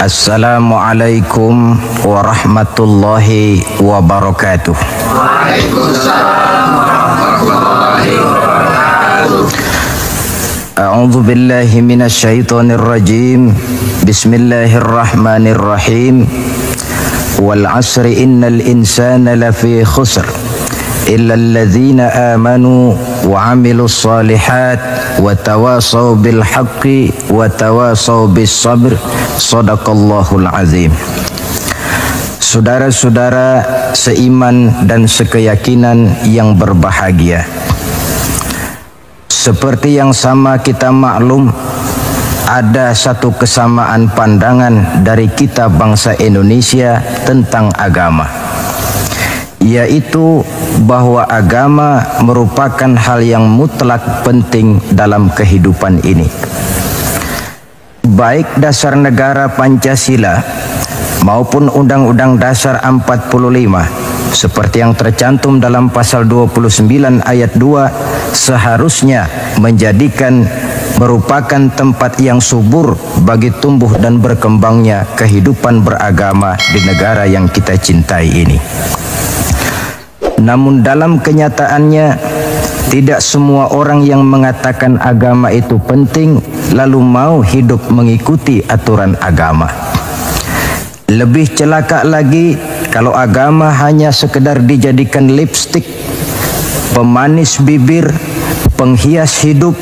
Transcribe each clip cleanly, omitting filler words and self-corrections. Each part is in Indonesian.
Assalamualaikum warahmatullahi wabarakatuh. Waalaikumsalam warahmatullahi wabarakatuh. A'udzu billahi minasy syaithanir rajim. Bismillahirrahmanirrahim. Wal 'asri innal insana lafi khusr illa alladzina amanu wa 'amilus shalihat wa tawasaw bil haqqi wa tawasaw bis sabr. Shadaqallahul azim. Saudara-saudara seiman dan sekeyakinan yang berbahagia, seperti yang sama kita maklum, ada satu kesamaan pandangan dari kita bangsa Indonesia tentang agama, yaitu bahwa agama merupakan hal yang mutlak penting dalam kehidupan ini. Baik dasar negara Pancasila maupun Undang-Undang Dasar 45 seperti yang tercantum dalam pasal 29 ayat 2 seharusnya menjadikan merupakan tempat yang subur bagi tumbuh dan berkembangnya kehidupan beragama di negara yang kita cintai ini. Namun dalam kenyataannya, tidak semua orang yang mengatakan agama itu penting lalu mau hidup mengikuti aturan agama. Lebih celaka lagi kalau agama hanya sekedar dijadikan lipstik, pemanis bibir, penghias hidup.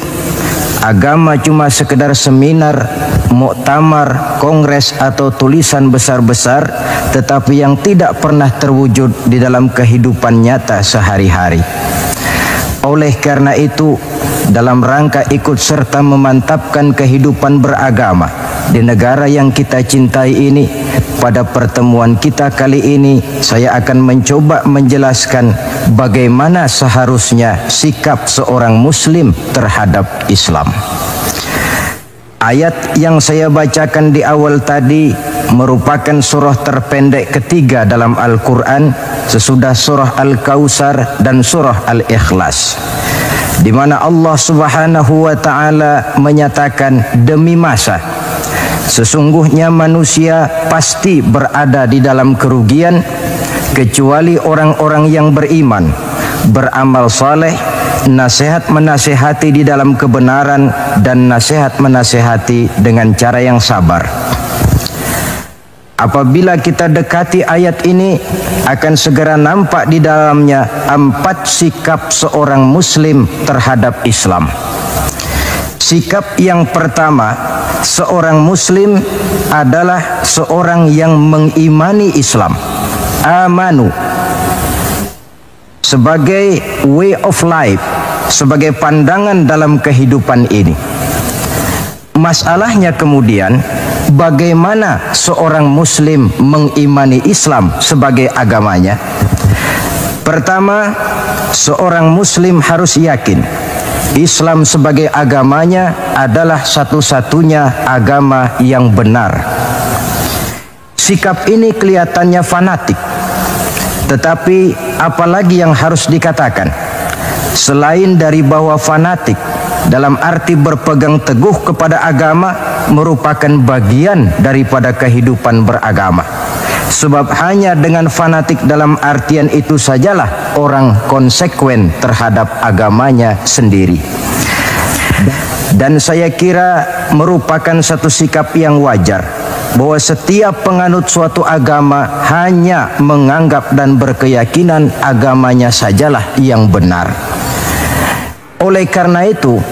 Agama cuma sekedar seminar, muktamar, kongres atau tulisan besar-besar, tetapi yang tidak pernah terwujud di dalam kehidupan nyata sehari-hari. Oleh karena itu, dalam rangka ikut serta memantapkan kehidupan beragama di negara yang kita cintai ini, pada pertemuan kita kali ini saya akan mencoba menjelaskan bagaimana seharusnya sikap seorang muslim terhadap Islam. Ayat yang saya bacakan di awal tadi merupakan surah terpendek ketiga dalam Al-Quran sesudah surah Al-Kautsar dan surah Al-Ikhlas, di mana Allah Subhanahu wa Ta'ala menyatakan, demi masa sesungguhnya manusia pasti berada di dalam kerugian kecuali orang-orang yang beriman, beramal saleh, nasihat menasihati di dalam kebenaran, dan nasihat menasihati dengan cara yang sabar. Apabila kita dekati ayat ini, akan segera nampak di dalamnya 4 sikap seorang muslim terhadap Islam. Sikap yang pertama, seorang muslim adalah seorang yang mengimani Islam, amanu, sebagai way of life, sebagai pandangan dalam kehidupan ini. Masalahnya kemudian, bagaimana seorang muslim mengimani Islam sebagai agamanya? Pertama, seorang muslim harus yakin Islam sebagai agamanya adalah satu-satunya agama yang benar. Sikap ini kelihatannya fanatik, tetapi apalagi yang harus dikatakan selain dari bahwa fanatik dalam arti berpegang teguh kepada agama merupakan bagian daripada kehidupan beragama. Sebab hanya dengan fanatik dalam artian itu sajalah orang konsekuen terhadap agamanya sendiri. Dan saya kira merupakan satu sikap yang wajar bahwa setiap penganut suatu agama hanya menganggap dan berkeyakinan agamanya sajalah yang benar. Oleh karena itu,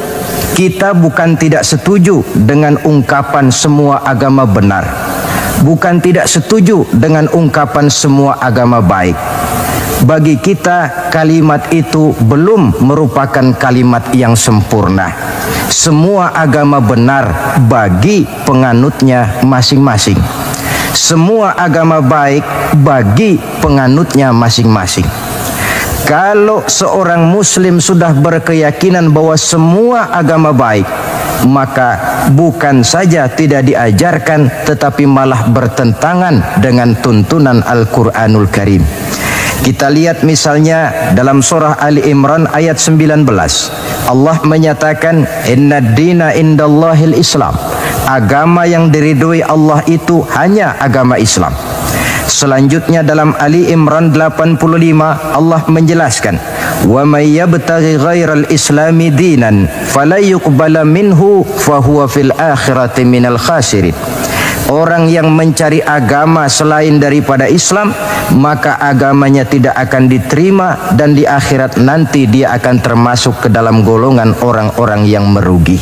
kita bukan tidak setuju dengan ungkapan semua agama benar, bukan tidak setuju dengan ungkapan semua agama baik. Bagi kita, kalimat itu belum merupakan kalimat yang sempurna. Semua agama benar bagi penganutnya masing-masing. Semua agama baik bagi penganutnya masing-masing. Kalau seorang muslim sudah berkeyakinan bahwa semua agama baik, maka bukan saja tidak diajarkan, tetapi malah bertentangan dengan tuntunan Al-Quranul Karim. Kita lihat misalnya dalam surah Ali Imran ayat 19. Allah menyatakan, Inna dina indallahil Islam. agama yang diridhoi Allah itu hanya agama Islam. Selanjutnya dalam Ali Imran 85 Allah menjelaskan, wa may yabtaghi ghairal islami dinan fala yuqbala minhu fahuwa fil akhirati minal khasirin. Orang yang mencari agama selain daripada Islam, maka agamanya tidak akan diterima dan di akhirat nanti dia akan termasuk ke dalam golongan orang-orang yang merugi.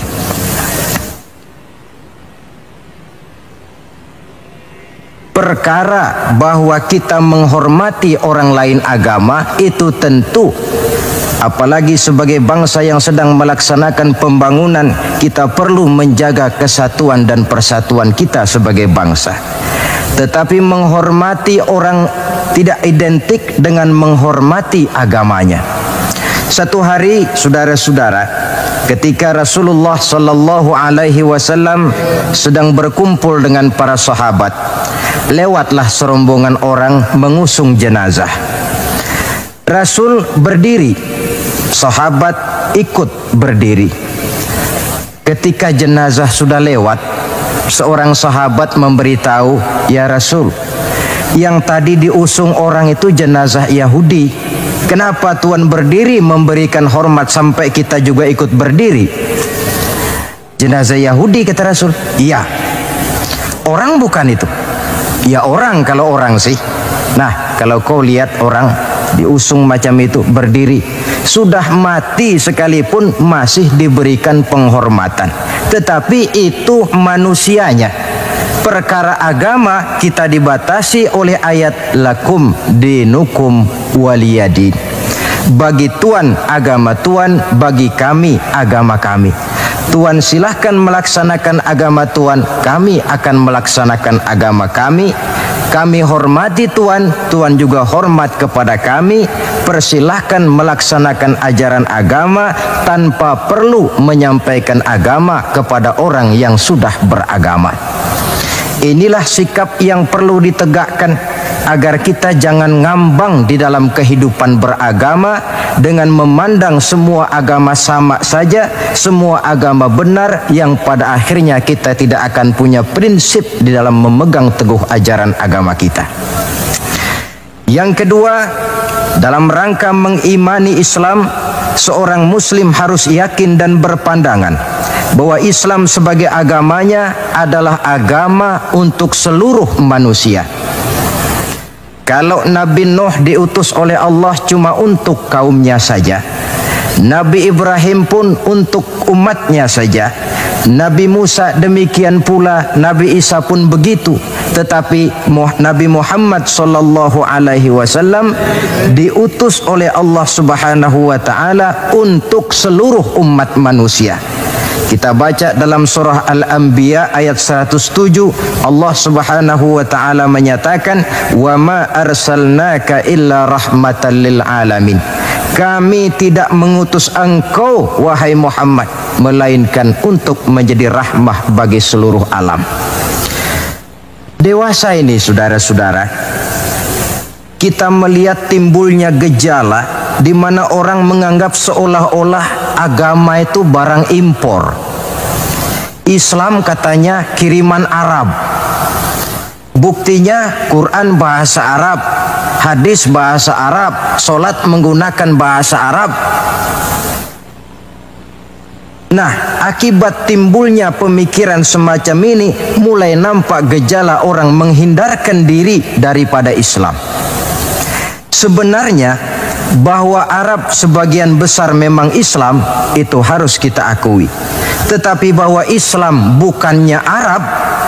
Perkara bahwa kita menghormati orang lain agama itu tentu, apalagi sebagai bangsa yang sedang melaksanakan pembangunan, kita perlu menjaga kesatuan dan persatuan kita sebagai bangsa. Tetapi menghormati orang tidak identik dengan menghormati agamanya. Satu hari, saudara-saudara, ketika Rasulullah Sallallahu Alaihi Wasallam sedang berkumpul dengan para sahabat, lewatlah serombongan orang mengusung jenazah. Rasul berdiri, sahabat ikut berdiri. Ketika jenazah sudah lewat, seorang sahabat memberitahu, "Ya Rasul, yang tadi diusung orang itu jenazah Yahudi. Kenapa Tuhan berdiri memberikan hormat sampai kita juga ikut berdiri?" Jenazah Yahudi, kata Rasul. "Iya." "Orang bukan itu?" "Ya orang, kalau orang sih." Nah, kalau kau lihat orang diusung macam itu berdiri, sudah mati sekalipun masih diberikan penghormatan. Tetapi itu manusianya. Perkara agama kita dibatasi oleh ayat lakum dinukum waliyadin. Bagi Tuhan agama Tuhan, bagi kami agama kami. Tuhan silahkan melaksanakan agama Tuhan, kami akan melaksanakan agama kami. Kami hormati Tuhan, Tuhan juga hormat kepada kami. Persilahkan melaksanakan ajaran agama tanpa perlu menyampaikan agama kepada orang yang sudah beragama. Inilah sikap yang perlu ditegakkan agar kita jangan ngambang di dalam kehidupan beragama dengan memandang semua agama sama saja, semua agama benar, yang pada akhirnya kita tidak akan punya prinsip di dalam memegang teguh ajaran agama kita. Yang kedua, dalam rangka mengimani Islam, seorang muslim harus yakin dan berpandangan bahwa Islam sebagai agamanya adalah agama untuk seluruh manusia. Kalau Nabi Nuh diutus oleh Allah cuma untuk kaumnya saja, Nabi Ibrahim pun untuk umatnya saja, Nabi Musa demikian pula, Nabi Isa pun begitu. Tetapi Nabi Muhammad sallallahu alaihi wasallam diutus oleh Allah Subhanahu wa taala untuk seluruh umat manusia. Kita baca dalam surah Al-Anbiya ayat 107, Allah Subhanahu wa taala menyatakan, "Wa ma arsalnaka illa rahmatan lil alamin." Kami tidak mengutus engkau wahai Muhammad melainkan untuk menjadi rahmah bagi seluruh alam. Dewasa ini saudara-saudara, kita melihat timbulnya gejala di mana orang menganggap seolah-olah agama itu barang impor. Islam katanya kiriman Arab. Buktinya Quran bahasa Arab, hadis bahasa Arab, solat menggunakan bahasa Arab. Nah, akibat timbulnya pemikiran semacam ini, mulai nampak gejala orang menghindarkan diri daripada Islam. Sebenarnya bahwa Arab sebagian besar memang Islam, itu harus kita akui. Tetapi bahwa Islam bukannya Arab,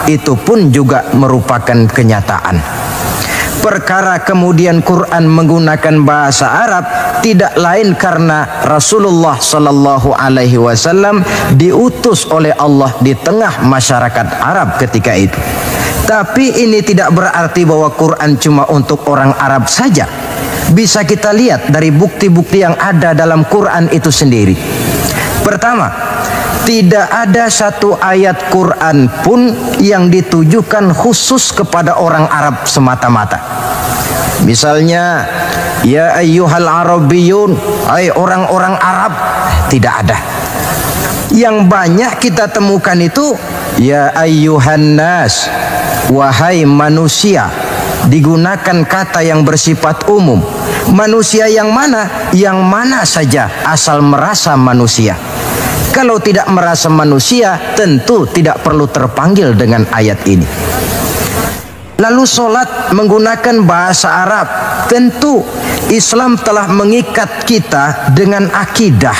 itu pun juga merupakan kenyataan. Perkara kemudian Quran menggunakan bahasa Arab tidak lain karena Rasulullah Sallallahu Alaihi Wasallam diutus oleh Allah di tengah masyarakat Arab ketika itu. Tapi ini tidak berarti bahwa Quran cuma untuk orang Arab saja. Bisa kita lihat dari bukti-bukti yang ada dalam Quran itu sendiri. Pertama, tidak ada satu ayat Quran pun yang ditujukan khusus kepada orang Arab semata-mata. Misalnya, ya ayyuhal arabiyyun, hai orang-orang Arab, tidak ada. Yang banyak kita temukan itu Ya ayyuhan nas, wahai manusia. Digunakan kata yang bersifat umum. Manusia yang mana? Yang mana saja asal merasa manusia. Kalau tidak merasa manusia, tentu tidak perlu terpanggil dengan ayat ini. Lalu solat menggunakan bahasa Arab. Tentu Islam telah mengikat kita dengan akidah.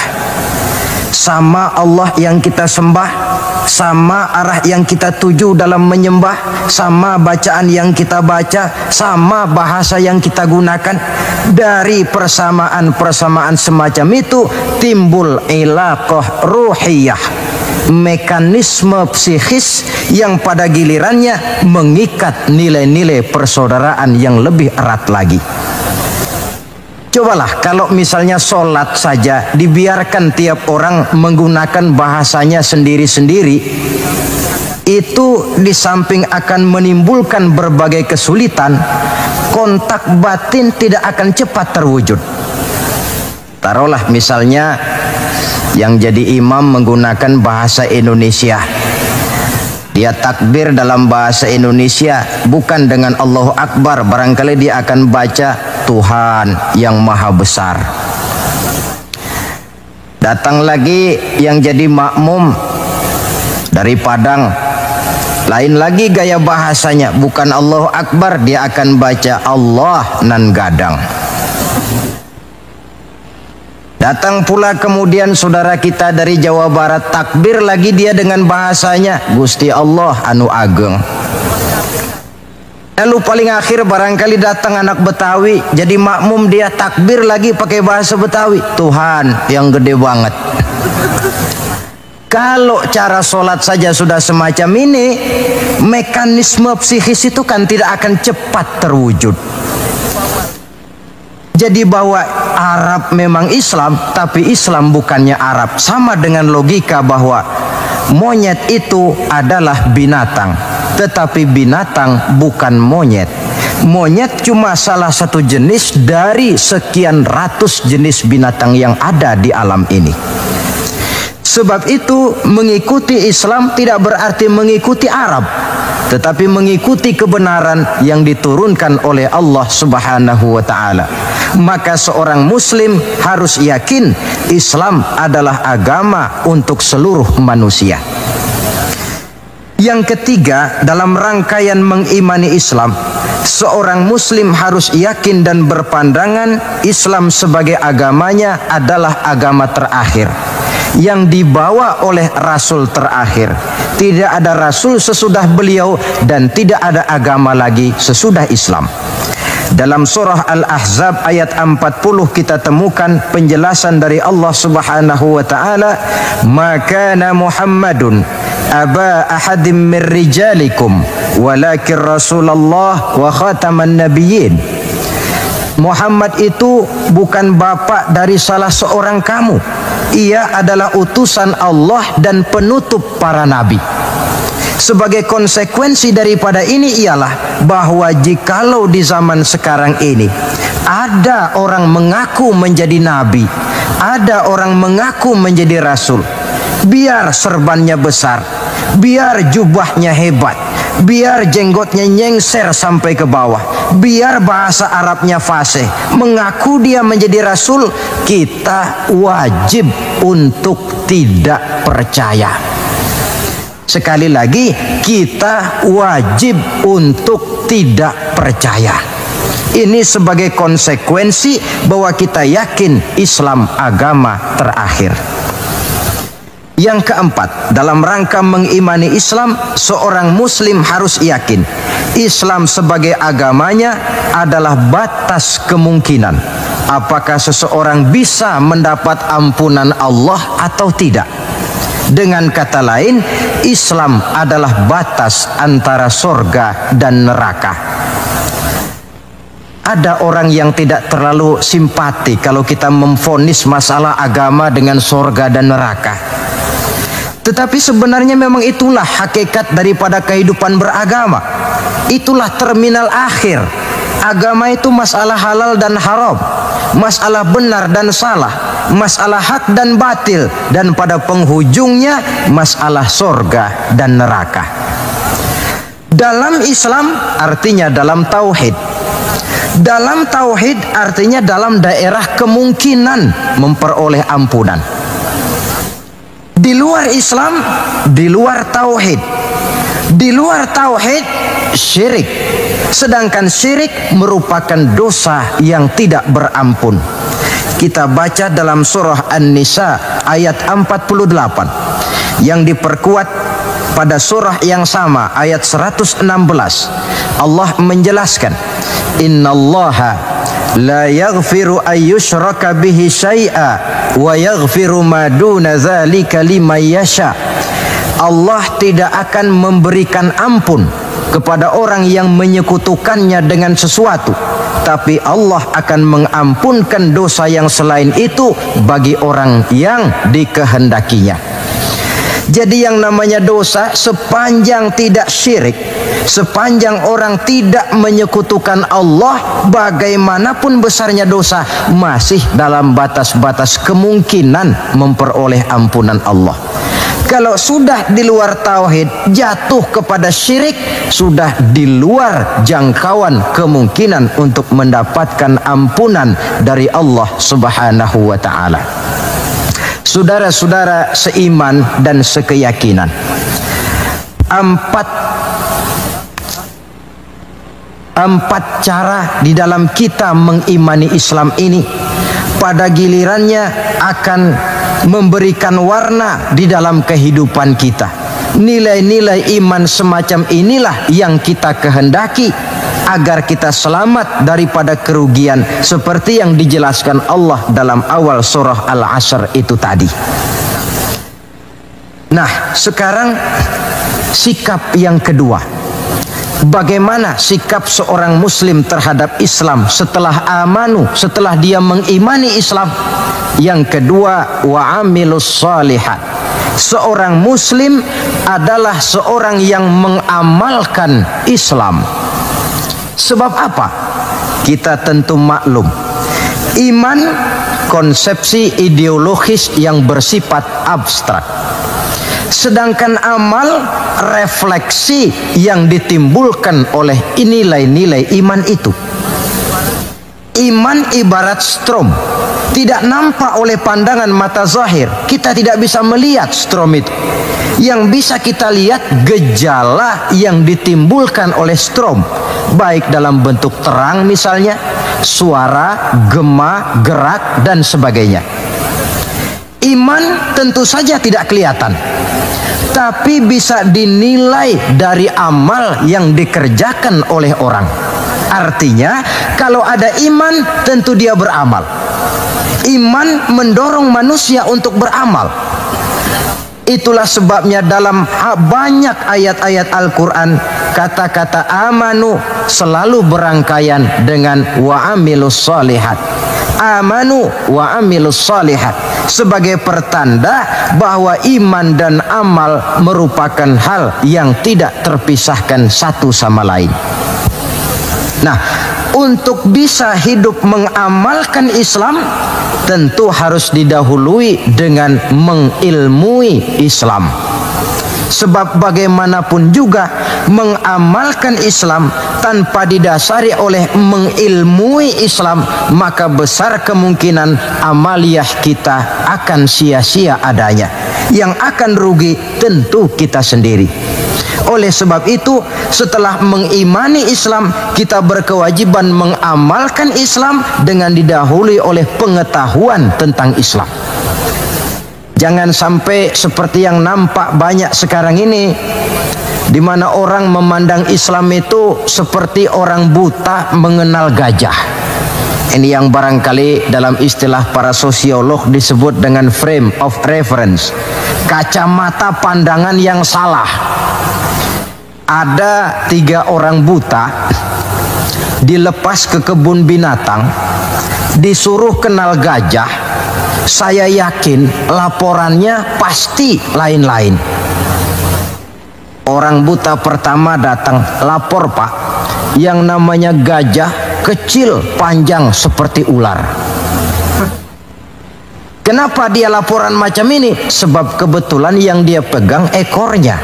Sama Allah yang kita sembah, sama arah yang kita tuju dalam menyembah, sama bacaan yang kita baca, sama bahasa yang kita gunakan. Dari persamaan-persamaan semacam itu timbul ilaqah ruhiyah, mekanisme psikis yang pada gilirannya mengikat nilai-nilai persaudaraan yang lebih erat lagi. Cobalah kalau misalnya sholat saja dibiarkan tiap orang menggunakan bahasanya sendiri-sendiri, itu di samping akan menimbulkan berbagai kesulitan, kontak batin tidak akan cepat terwujud. Taruhlah misalnya yang jadi imam menggunakan bahasa Indonesia. Dia takbir dalam bahasa Indonesia bukan dengan Allahu Akbar, barangkali dia akan baca Tuhan yang Maha Besar. Datang lagi yang jadi makmum dari Padang, lain lagi gaya bahasanya, bukan Allahu Akbar, dia akan baca Allah nan gadang. Datang pula kemudian saudara kita dari Jawa Barat, takbir lagi dia dengan bahasanya Gusti Allah anu ageng. Lalu paling akhir barangkali datang anak Betawi, jadi makmum dia takbir lagi pakai bahasa Betawi, Tuhan yang gede banget. Kalau cara sholat saja sudah semacam ini, mekanisme psikis itu kan tidak akan cepat terwujud. Jadi bahwa Arab memang Islam, tapi Islam bukannya Arab. Sama dengan logika bahwa monyet itu adalah binatang, tetapi binatang bukan monyet. Monyet cuma salah satu jenis dari sekian ratus jenis binatang yang ada di alam ini. Sebab itu mengikuti Islam tidak berarti mengikuti Arab, tetapi mengikuti kebenaran yang diturunkan oleh Allah Subhanahu wa ta'ala. Maka seorang muslim harus yakin Islam adalah agama untuk seluruh manusia. Yang ketiga, dalam rangkaian mengimani Islam, seorang muslim harus yakin dan berpandangan Islam sebagai agamanya adalah agama terakhir yang dibawa oleh Rasul terakhir. Tidak ada Rasul sesudah beliau dan tidak ada agama lagi sesudah Islam. Dalam surah Al-Ahzab ayat 40 kita temukan penjelasan dari Allah Subhanahu wa ta'ala, "Ma kana Muhammadun aba ahadim min rijalikum walakin Rasulullah wa khataman nabiyyin." Muhammad itu bukan bapak dari salah seorang kamu. Ia adalah utusan Allah dan penutup para nabi. Sebagai konsekuensi daripada ini ialah bahwa jikalau di zaman sekarang ini ada orang mengaku menjadi nabi, ada orang mengaku menjadi rasul, biar serbannya besar, biar jubahnya hebat, biar jenggotnya nyengser sampai ke bawah, biar bahasa Arabnya fasih, mengaku dia menjadi rasul, kita wajib untuk tidak percaya. Sekali lagi, kita wajib untuk tidak percaya. Ini sebagai konsekuensi bahwa kita yakin Islam agama terakhir. Yang keempat, dalam rangka mengimani Islam, seorang muslim harus yakin Islam sebagai agamanya adalah batas kemungkinan. Apakah seseorang bisa mendapat ampunan Allah atau tidak? Dengan kata lain, Islam adalah batas antara surga dan neraka. Ada orang yang tidak terlalu simpati kalau kita memvonis masalah agama dengan surga dan neraka. Tetapi sebenarnya memang itulah hakikat daripada kehidupan beragama. Itulah terminal akhir. Agama itu masalah halal dan haram, masalah benar dan salah, masalah hak dan batil, dan pada penghujungnya masalah sorga dan neraka. Dalam Islam artinya dalam tauhid. Dalam tauhid artinya dalam daerah kemungkinan memperoleh ampunan. Di luar Islam, di luar tauhid. Di luar tauhid, syirik. Sedangkan syirik merupakan dosa yang tidak berampun. Kita baca dalam surah An-Nisa ayat 48 yang diperkuat pada surah yang sama ayat 116. Allah menjelaskan, innallaha la yaghfiru ayyushraka bihi syai'a wa yaghfiru ma duna dzalika liman yasha. Allah tidak akan memberikan ampun kepada orang yang menyekutukannya dengan sesuatu, tapi Allah akan mengampunkan dosa yang selain itu bagi orang yang dikehendakinya. Jadi yang namanya dosa, sepanjang tidak syirik, sepanjang orang tidak menyekutukan Allah, bagaimanapun besarnya dosa, masih dalam batas-batas kemungkinan memperoleh ampunan Allah. Kalau sudah di luar tauhid, jatuh kepada syirik, sudah di luar jangkauan kemungkinan untuk mendapatkan ampunan dari Allah Subhanahu wa ta'ala. Saudara-saudara seiman dan sekeyakinan, empat cara di dalam kita mengimani Islam ini pada gilirannya akan memberikan warna di dalam kehidupan kita. Nilai-nilai iman semacam inilah yang kita kehendaki agar kita selamat daripada kerugian seperti yang dijelaskan Allah dalam awal surah Al-Asr itu tadi. Nah, sekarang sikap yang kedua. Bagaimana sikap seorang muslim terhadap Islam setelah amanu, setelah dia mengimani Islam? Yang kedua, wa amilus shalihat. Seorang muslim adalah seorang yang mengamalkan Islam. Sebab apa? Kita tentu maklum, iman konsepsi ideologis yang bersifat abstrak. Sedangkan amal refleksi yang ditimbulkan oleh nilai-nilai iman itu. Iman ibarat strom, tidak nampak oleh pandangan mata zahir. Kita tidak bisa melihat strom itu. Yang bisa kita lihat gejala yang ditimbulkan oleh strom, baik dalam bentuk terang misalnya, suara, gema, gerak, dan sebagainya. Iman tentu saja tidak kelihatan, tapi bisa dinilai dari amal yang dikerjakan oleh orang. Artinya, kalau ada iman, tentu dia beramal. Iman mendorong manusia untuk beramal. Itulah sebabnya dalam banyak ayat-ayat Al-Quran, kata-kata amanu selalu berangkaian dengan wa amilus shalihat. Amanu wa amilus shalihat, sebagai pertanda bahwa iman dan amal merupakan hal yang tidak terpisahkan satu sama lain. Nah, untuk bisa hidup mengamalkan Islam, tentu harus didahului dengan mengilmui Islam. Sebab bagaimanapun juga mengamalkan Islam tanpa didasari oleh mengilmui Islam, maka besar kemungkinan amaliyah kita akan sia-sia adanya. Yang akan rugi tentu kita sendiri. Oleh sebab itu, setelah mengimani Islam, kita berkewajiban mengamalkan Islam dengan didahului oleh pengetahuan tentang Islam. Jangan sampai seperti yang nampak banyak sekarang ini, di mana orang memandang Islam itu seperti orang buta mengenal gajah. Ini yang barangkali dalam istilah para sosiolog disebut dengan frame of reference, kacamata pandangan yang salah. Ada 3 orang buta dilepas ke kebun binatang, disuruh kenal gajah. Saya yakin laporannya pasti lain-lain. Orang buta pertama datang, lapor Pak, yang namanya gajah kecil, panjang seperti ular. Kenapa dia laporan macam ini? Sebab kebetulan yang dia pegang ekornya.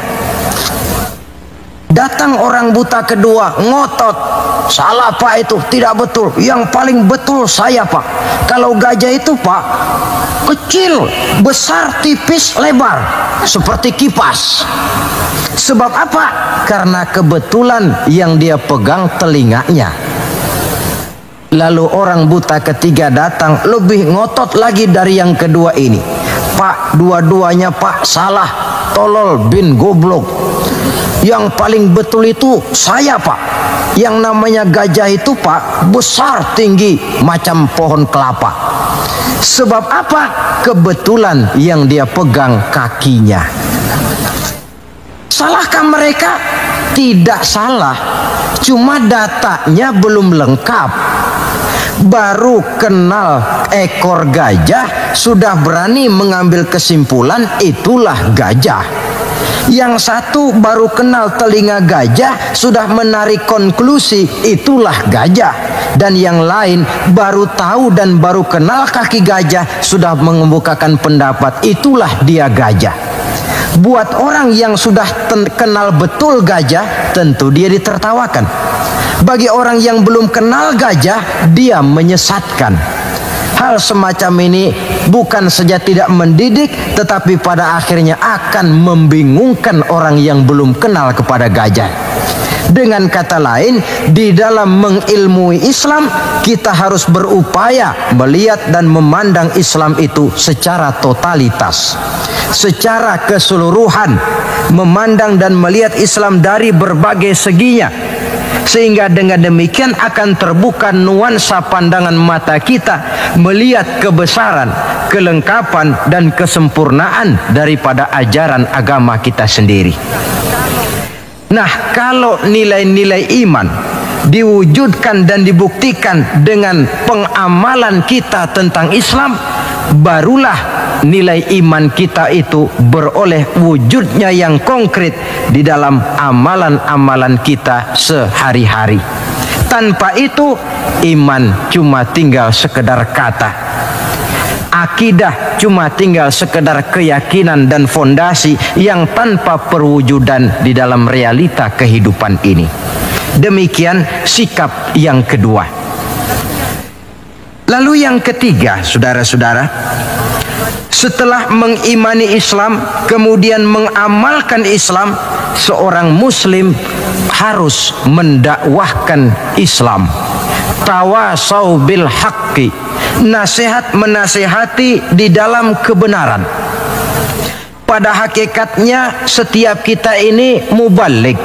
Datang orang buta kedua, ngotot. Salah Pak, itu tidak betul. Yang paling betul saya Pak. Kalau gajah itu Pak, kecil, besar, tipis, lebar, seperti kipas. Sebab apa? Karena kebetulan yang dia pegang telinganya. Lalu orang buta ketiga datang, lebih ngotot lagi dari yang kedua ini. Pak, dua-duanya Pak salah, tolol bin goblok. Yang paling betul itu saya Pak. Yang namanya gajah itu Pak, besar tinggi macam pohon kelapa. Sebab apa? Kebetulan yang dia pegang kakinya. Salahkah mereka? Tidak salah, cuma datanya belum lengkap. Baru kenal ekor gajah sudah berani mengambil kesimpulan itulah gajah. Yang satu baru kenal telinga gajah sudah menarik konklusi itulah gajah. Dan yang lain baru tahu dan baru kenal kaki gajah sudah mengemukakan pendapat itulah dia gajah. Buat orang yang sudah kenal betul gajah, tentu dia ditertawakan. Bagi orang yang belum kenal gajah, dia menyesatkan. Hal semacam ini bukan saja tidak mendidik, tetapi pada akhirnya akan membingungkan orang yang belum kenal kepada gajah. Dengan kata lain, di dalam mengilmui Islam, kita harus berupaya melihat dan memandang Islam itu secara totalitas, secara keseluruhan, memandang dan melihat Islam dari berbagai seginya. Sehingga dengan demikian akan terbuka nuansa pandangan mata kita melihat kebesaran, kelengkapan dan kesempurnaan daripada ajaran agama kita sendiri. Nah, kalau nilai-nilai iman diwujudkan dan dibuktikan dengan pengamalan kita tentang Islam, barulah nilai iman kita itu beroleh wujudnya yang konkret di dalam amalan-amalan kita sehari-hari. Tanpa itu, iman cuma tinggal sekedar kata. Akidah cuma tinggal sekedar keyakinan dan fondasi yang tanpa perwujudan di dalam realita kehidupan ini. Demikian sikap yang kedua. Lalu yang ketiga, saudara-saudara, setelah mengimani Islam, kemudian mengamalkan Islam, seorang muslim harus mendakwahkan Islam. Tawasau bil haqqi, nasihat menasihati di dalam kebenaran. Pada hakikatnya setiap kita ini mubaligh.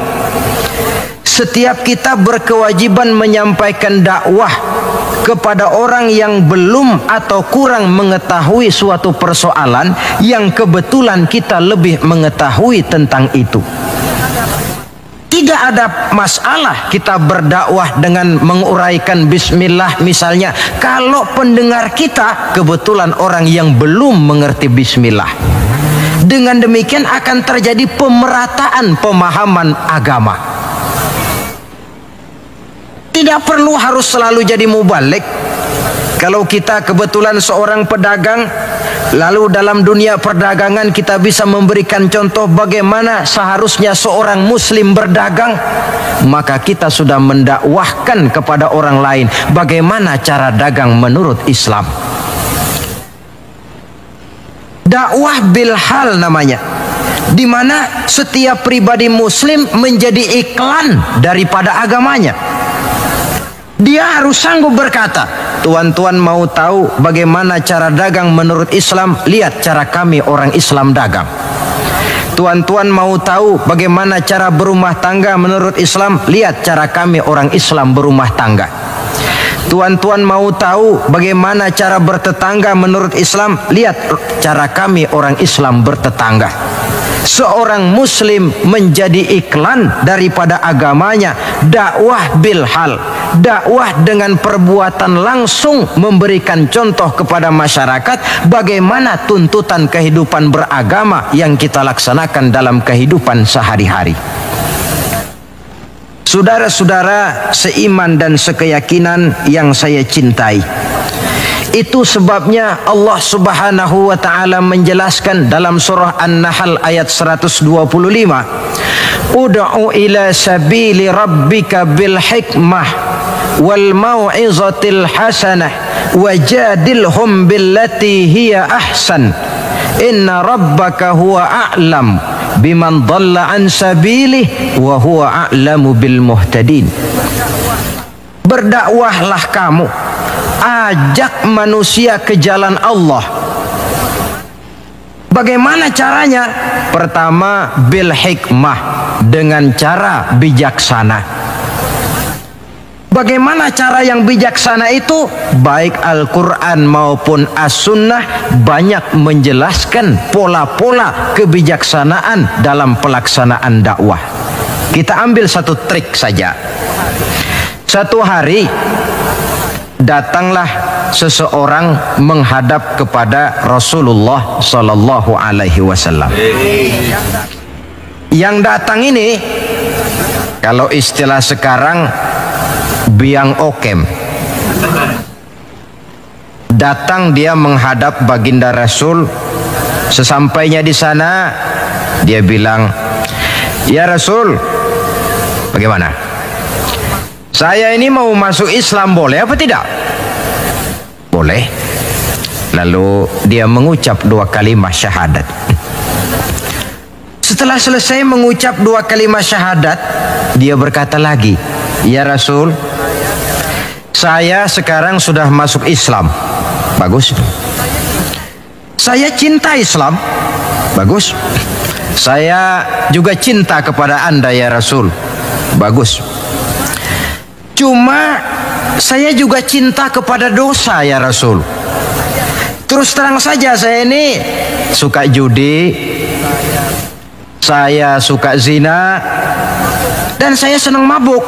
Setiap kita berkewajiban menyampaikan dakwah kepada orang yang belum atau kurang mengetahui suatu persoalan yang kebetulan kita lebih mengetahui tentang itu. Tidak ada masalah kita berdakwah dengan menguraikan bismillah misalnya, kalau pendengar kita kebetulan orang yang belum mengerti bismillah. Dengan demikian akan terjadi pemerataan pemahaman agama. Tidak perlu harus selalu jadi mubaligh. Kalau kita kebetulan seorang pedagang, lalu dalam dunia perdagangan kita bisa memberikan contoh bagaimana seharusnya seorang muslim berdagang, maka kita sudah mendakwahkan kepada orang lain bagaimana cara dagang menurut Islam. Dakwah bil hal namanya, di mana setiap pribadi muslim menjadi iklan daripada agamanya. Dia harus sanggup berkata, tuan-tuan mau tahu bagaimana cara dagang menurut Islam? Lihat cara kami orang Islam dagang. Tuan-tuan mau tahu bagaimana cara berumah tangga menurut Islam? Lihat cara kami orang Islam berumah tangga. Tuan-tuan mau tahu bagaimana cara bertetangga menurut Islam? Lihat cara kami orang Islam bertetangga. Seorang muslim menjadi iklan daripada agamanya. Dakwah bil hal, dakwah dengan perbuatan langsung, memberikan contoh kepada masyarakat bagaimana tuntutan kehidupan beragama yang kita laksanakan dalam kehidupan sehari-hari. Saudara-saudara seiman dan sekeyakinan yang saya cintai, itu sebabnya Allah Subhanahu wa taala menjelaskan dalam surah An-Nahl ayat 125, ud'u ila sabili rabbika bil hikmah wal mau'izatil hasanah wajadilhum billati hiya ahsan inna rabbaka huwa a'lam biman dhalla an sabilih wa huwa a'lamu bil muhtadin. Berdakwahlah kamu, ajak manusia ke jalan Allah. Bagaimana caranya? Pertama, bil hikmah, dengan cara bijaksana. Bagaimana cara yang bijaksana itu? Baik Al-Quran maupun As-Sunnah banyak menjelaskan pola-pola kebijaksanaan dalam pelaksanaan dakwah. Kita ambil satu trik saja. Satu hari datanglah seseorang menghadap kepada Rasulullah Sallallahu Alaihi Wasallam. Yang datang ini, kalau istilah sekarang, biang okem. Datang dia menghadap baginda Rasul. Sesampainya di sana, dia bilang, "Ya Rasul, bagaimana? Saya ini mau masuk Islam, boleh apa tidak?" Boleh. Lalu dia mengucap 2 kalimat syahadat. Setelah selesai mengucap 2 kalimat syahadat, dia berkata lagi, "Ya Rasul, saya sekarang sudah masuk Islam." Bagus. "Saya cinta Islam." Bagus. "Saya juga cinta kepada Anda ya Rasul." Bagus. "Cuma saya juga cinta kepada dosa ya Rasul. Terus terang saja, saya ini suka judi, saya suka zina, dan saya senang mabuk,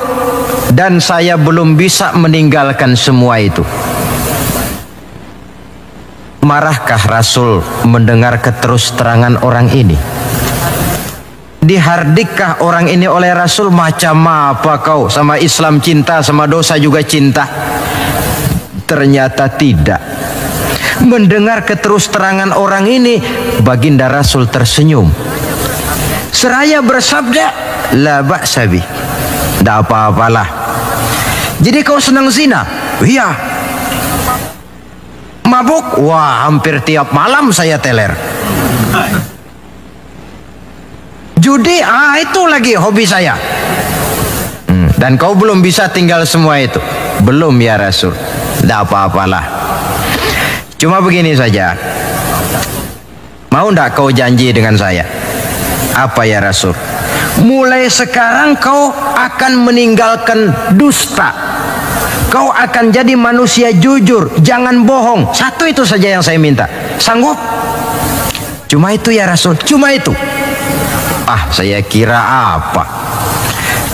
dan saya belum bisa meninggalkan semua itu." Marahkah Rasul mendengar keterus-terangan orang ini? Dihardikkah orang ini oleh Rasul? Macam apa kau, sama Islam cinta, sama dosa juga cinta? Ternyata tidak. Mendengar keterus-terangan orang ini, baginda Rasul tersenyum. Seraya bersabda, "La ba'sa bi." Tidak apa-apalah. "Jadi kau senang zina?" "Iya." "Mabuk?" "Wah, hampir tiap malam saya teler." "Judi?" Itu lagi hobi saya." "Dan kau belum bisa tinggal semua itu?" "Belum ya Rasul." "Tidak apa-apalah. Cuma begini saja. Mau tidak kau janji dengan saya?" "Apa ya Rasul?" "Mulai sekarang kau akan meninggalkan dusta. Kau akan jadi manusia jujur, jangan bohong. Satu itu saja yang saya minta. Sanggup?" "Cuma itu ya Rasul." "Cuma itu?" Saya kira apa?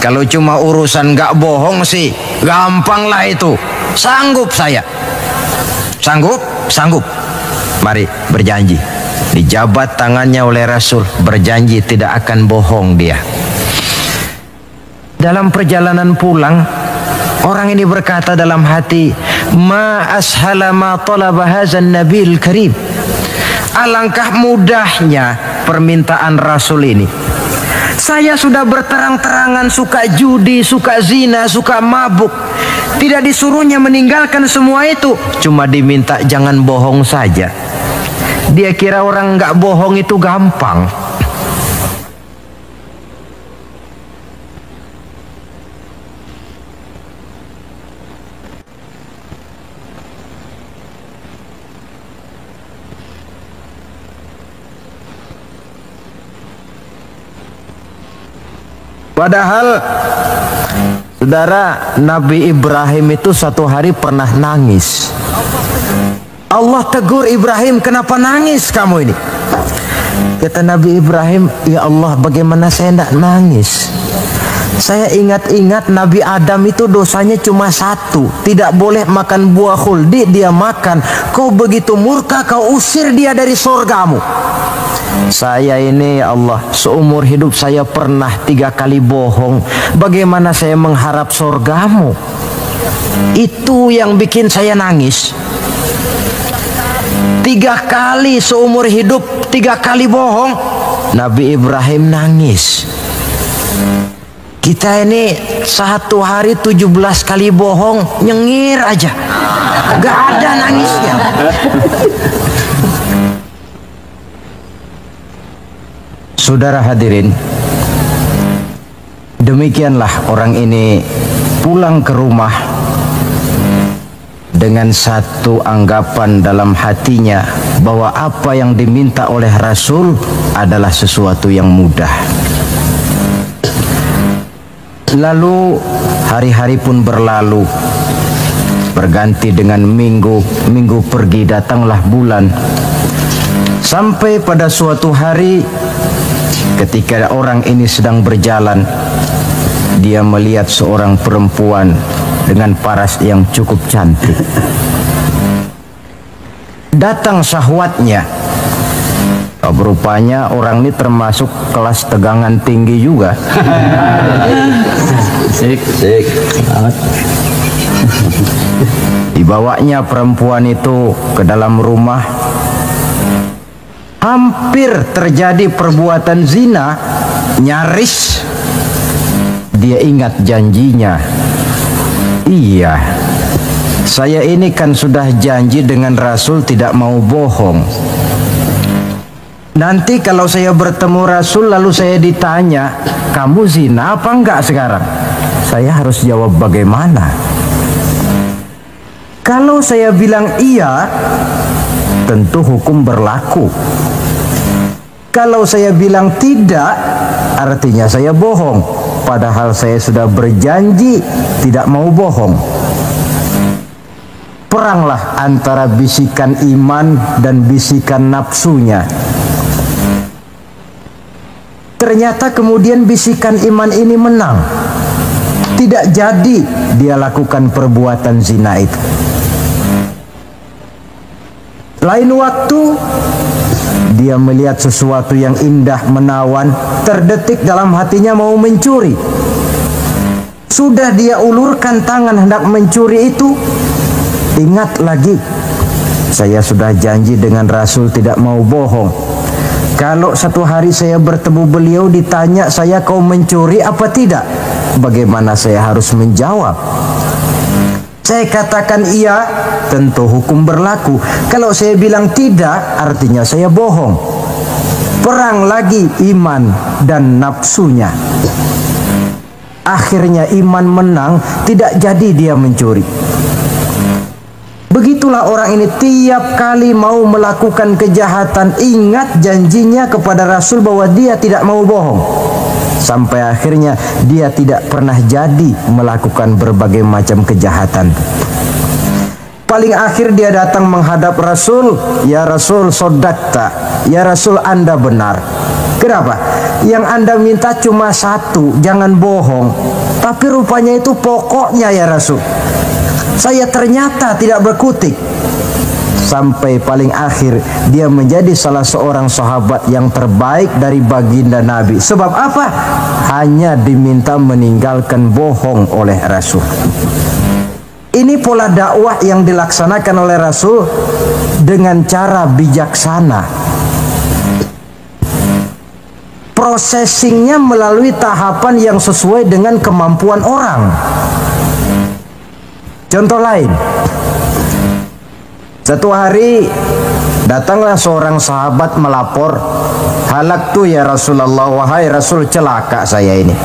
Kalau cuma urusan gak bohong sih, gampang lah itu. Sanggup saya." "Sanggup?" "Sanggup." "Mari berjanji." Dijabat tangannya oleh Rasul, berjanji tidak akan bohong dia. Dalam perjalanan pulang, orang ini berkata dalam hati, "Ma ashala ma talaba hadzan nabil karim." Alangkah mudahnya permintaan Rasul ini. Saya sudah berterang-terangan suka judi, suka zina, suka mabuk. Tidak disuruhnya meninggalkan semua itu, cuma diminta jangan bohong saja. Dia kira orang nggak bohong itu gampang. Padahal saudara, Nabi Ibrahim itu satu hari pernah nangis. Allah tegur Ibrahim, "Kenapa nangis kamu ini?" Kata Nabi Ibrahim, "Ya Allah, bagaimana saya tidak nangis? Saya ingat-ingat Nabi Adam itu dosanya cuma satu, tidak boleh makan buah khuldi, dia makan. Kau begitu murka, kau usir dia dari surgamu. Saya ini ya Allah, seumur hidup saya pernah 3 kali bohong. Bagaimana saya mengharap surgamu? Itu yang bikin saya nangis. 3 kali seumur hidup, 3 kali bohong. Nabi Ibrahim nangis. Kita ini 1 hari 17 kali bohong, nyengir aja, gak ada nangisnya. Saudara hadirin, demikianlah orang ini pulang ke rumah dengan satu anggapan dalam hatinya bahwa apa yang diminta oleh Rasul adalah sesuatu yang mudah. Lalu hari-hari pun berlalu, berganti dengan minggu, minggu pergi, datanglah bulan. Sampai pada suatu hari ketika orang ini sedang berjalan, dia melihat seorang perempuan dengan paras yang cukup cantik. Datang syahwatnya. Rupanya orang ini termasuk kelas tegangan tinggi juga. Dibawanya perempuan itu ke dalam rumah. Hampir terjadi perbuatan zina. Nyaris dia ingat janjinya. Iya, saya ini kan sudah janji dengan Rasul tidak mau bohong. Nanti kalau saya bertemu Rasul lalu saya ditanya, kamu zina apa enggak sekarang? Saya harus jawab bagaimana? Kalau saya bilang iya, tentu hukum berlaku. Kalau saya bilang tidak, artinya saya bohong. Padahal saya sudah berjanji tidak mau bohong. Peranglah antara bisikan iman dan bisikan nafsunya. Ternyata kemudian bisikan iman ini menang. Tidak jadi dia lakukan perbuatan zina itu. Lain waktu dia melihat sesuatu yang indah menawan, terdetik dalam hatinya mau mencuri. Sudah dia ulurkan tangan hendak mencuri itu, ingat lagi, saya sudah janji dengan Rasul tidak mau bohong. Kalau satu hari saya bertemu beliau ditanya saya, kau mencuri apa tidak? Bagaimana saya harus menjawab? Saya katakan iya, tentu hukum berlaku. Kalau saya bilang tidak, artinya saya bohong. Perang lagi iman dan nafsunya. Akhirnya iman menang, tidak jadi dia mencuri. Begitulah orang ini tiap kali mau melakukan kejahatan, ingat janjinya kepada Rasul bahwa dia tidak mau bohong. Sampai akhirnya dia tidak pernah jadi melakukan berbagai macam kejahatan. Paling akhir dia datang menghadap Rasul, ya Rasul sodakta, ya Rasul Anda benar. Kenapa? Yang Anda minta cuma satu, jangan bohong. Tapi rupanya itu pokoknya ya Rasul. Saya ternyata tidak berkutik. Sampai paling akhir dia menjadi salah seorang sahabat yang terbaik dari baginda Nabi. Sebab apa? Hanya diminta meninggalkan bohong oleh Rasul. Ini pola dakwah yang dilaksanakan oleh Rasul dengan cara bijaksana. Processingnya melalui tahapan yang sesuai dengan kemampuan orang. Contoh lain, satu hari datanglah seorang sahabat melapor, halaktu ya Rasulullah, wahai Rasul celaka saya ini.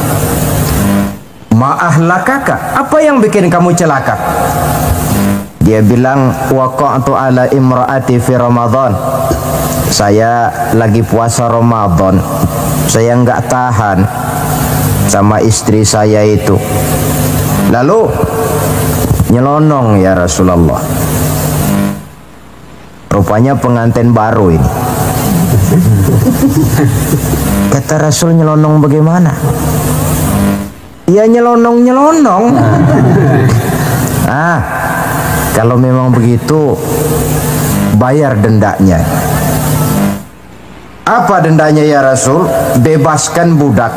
Ma'ahlakaka, apa yang bikin kamu celaka? Dia bilang, waqa'tu ala imra'ati fi Ramadan. Saya lagi puasa Ramadan, saya nggak tahan sama istri saya itu. Lalu nyelonong ya Rasulullah. Rupanya pengantin baru ini. Kata Rasul, nyelonong bagaimana? Ya nyelonong-nyelonong. Ah, kalau memang begitu, bayar dendanya. Apa dendanya ya Rasul? Bebaskan budak.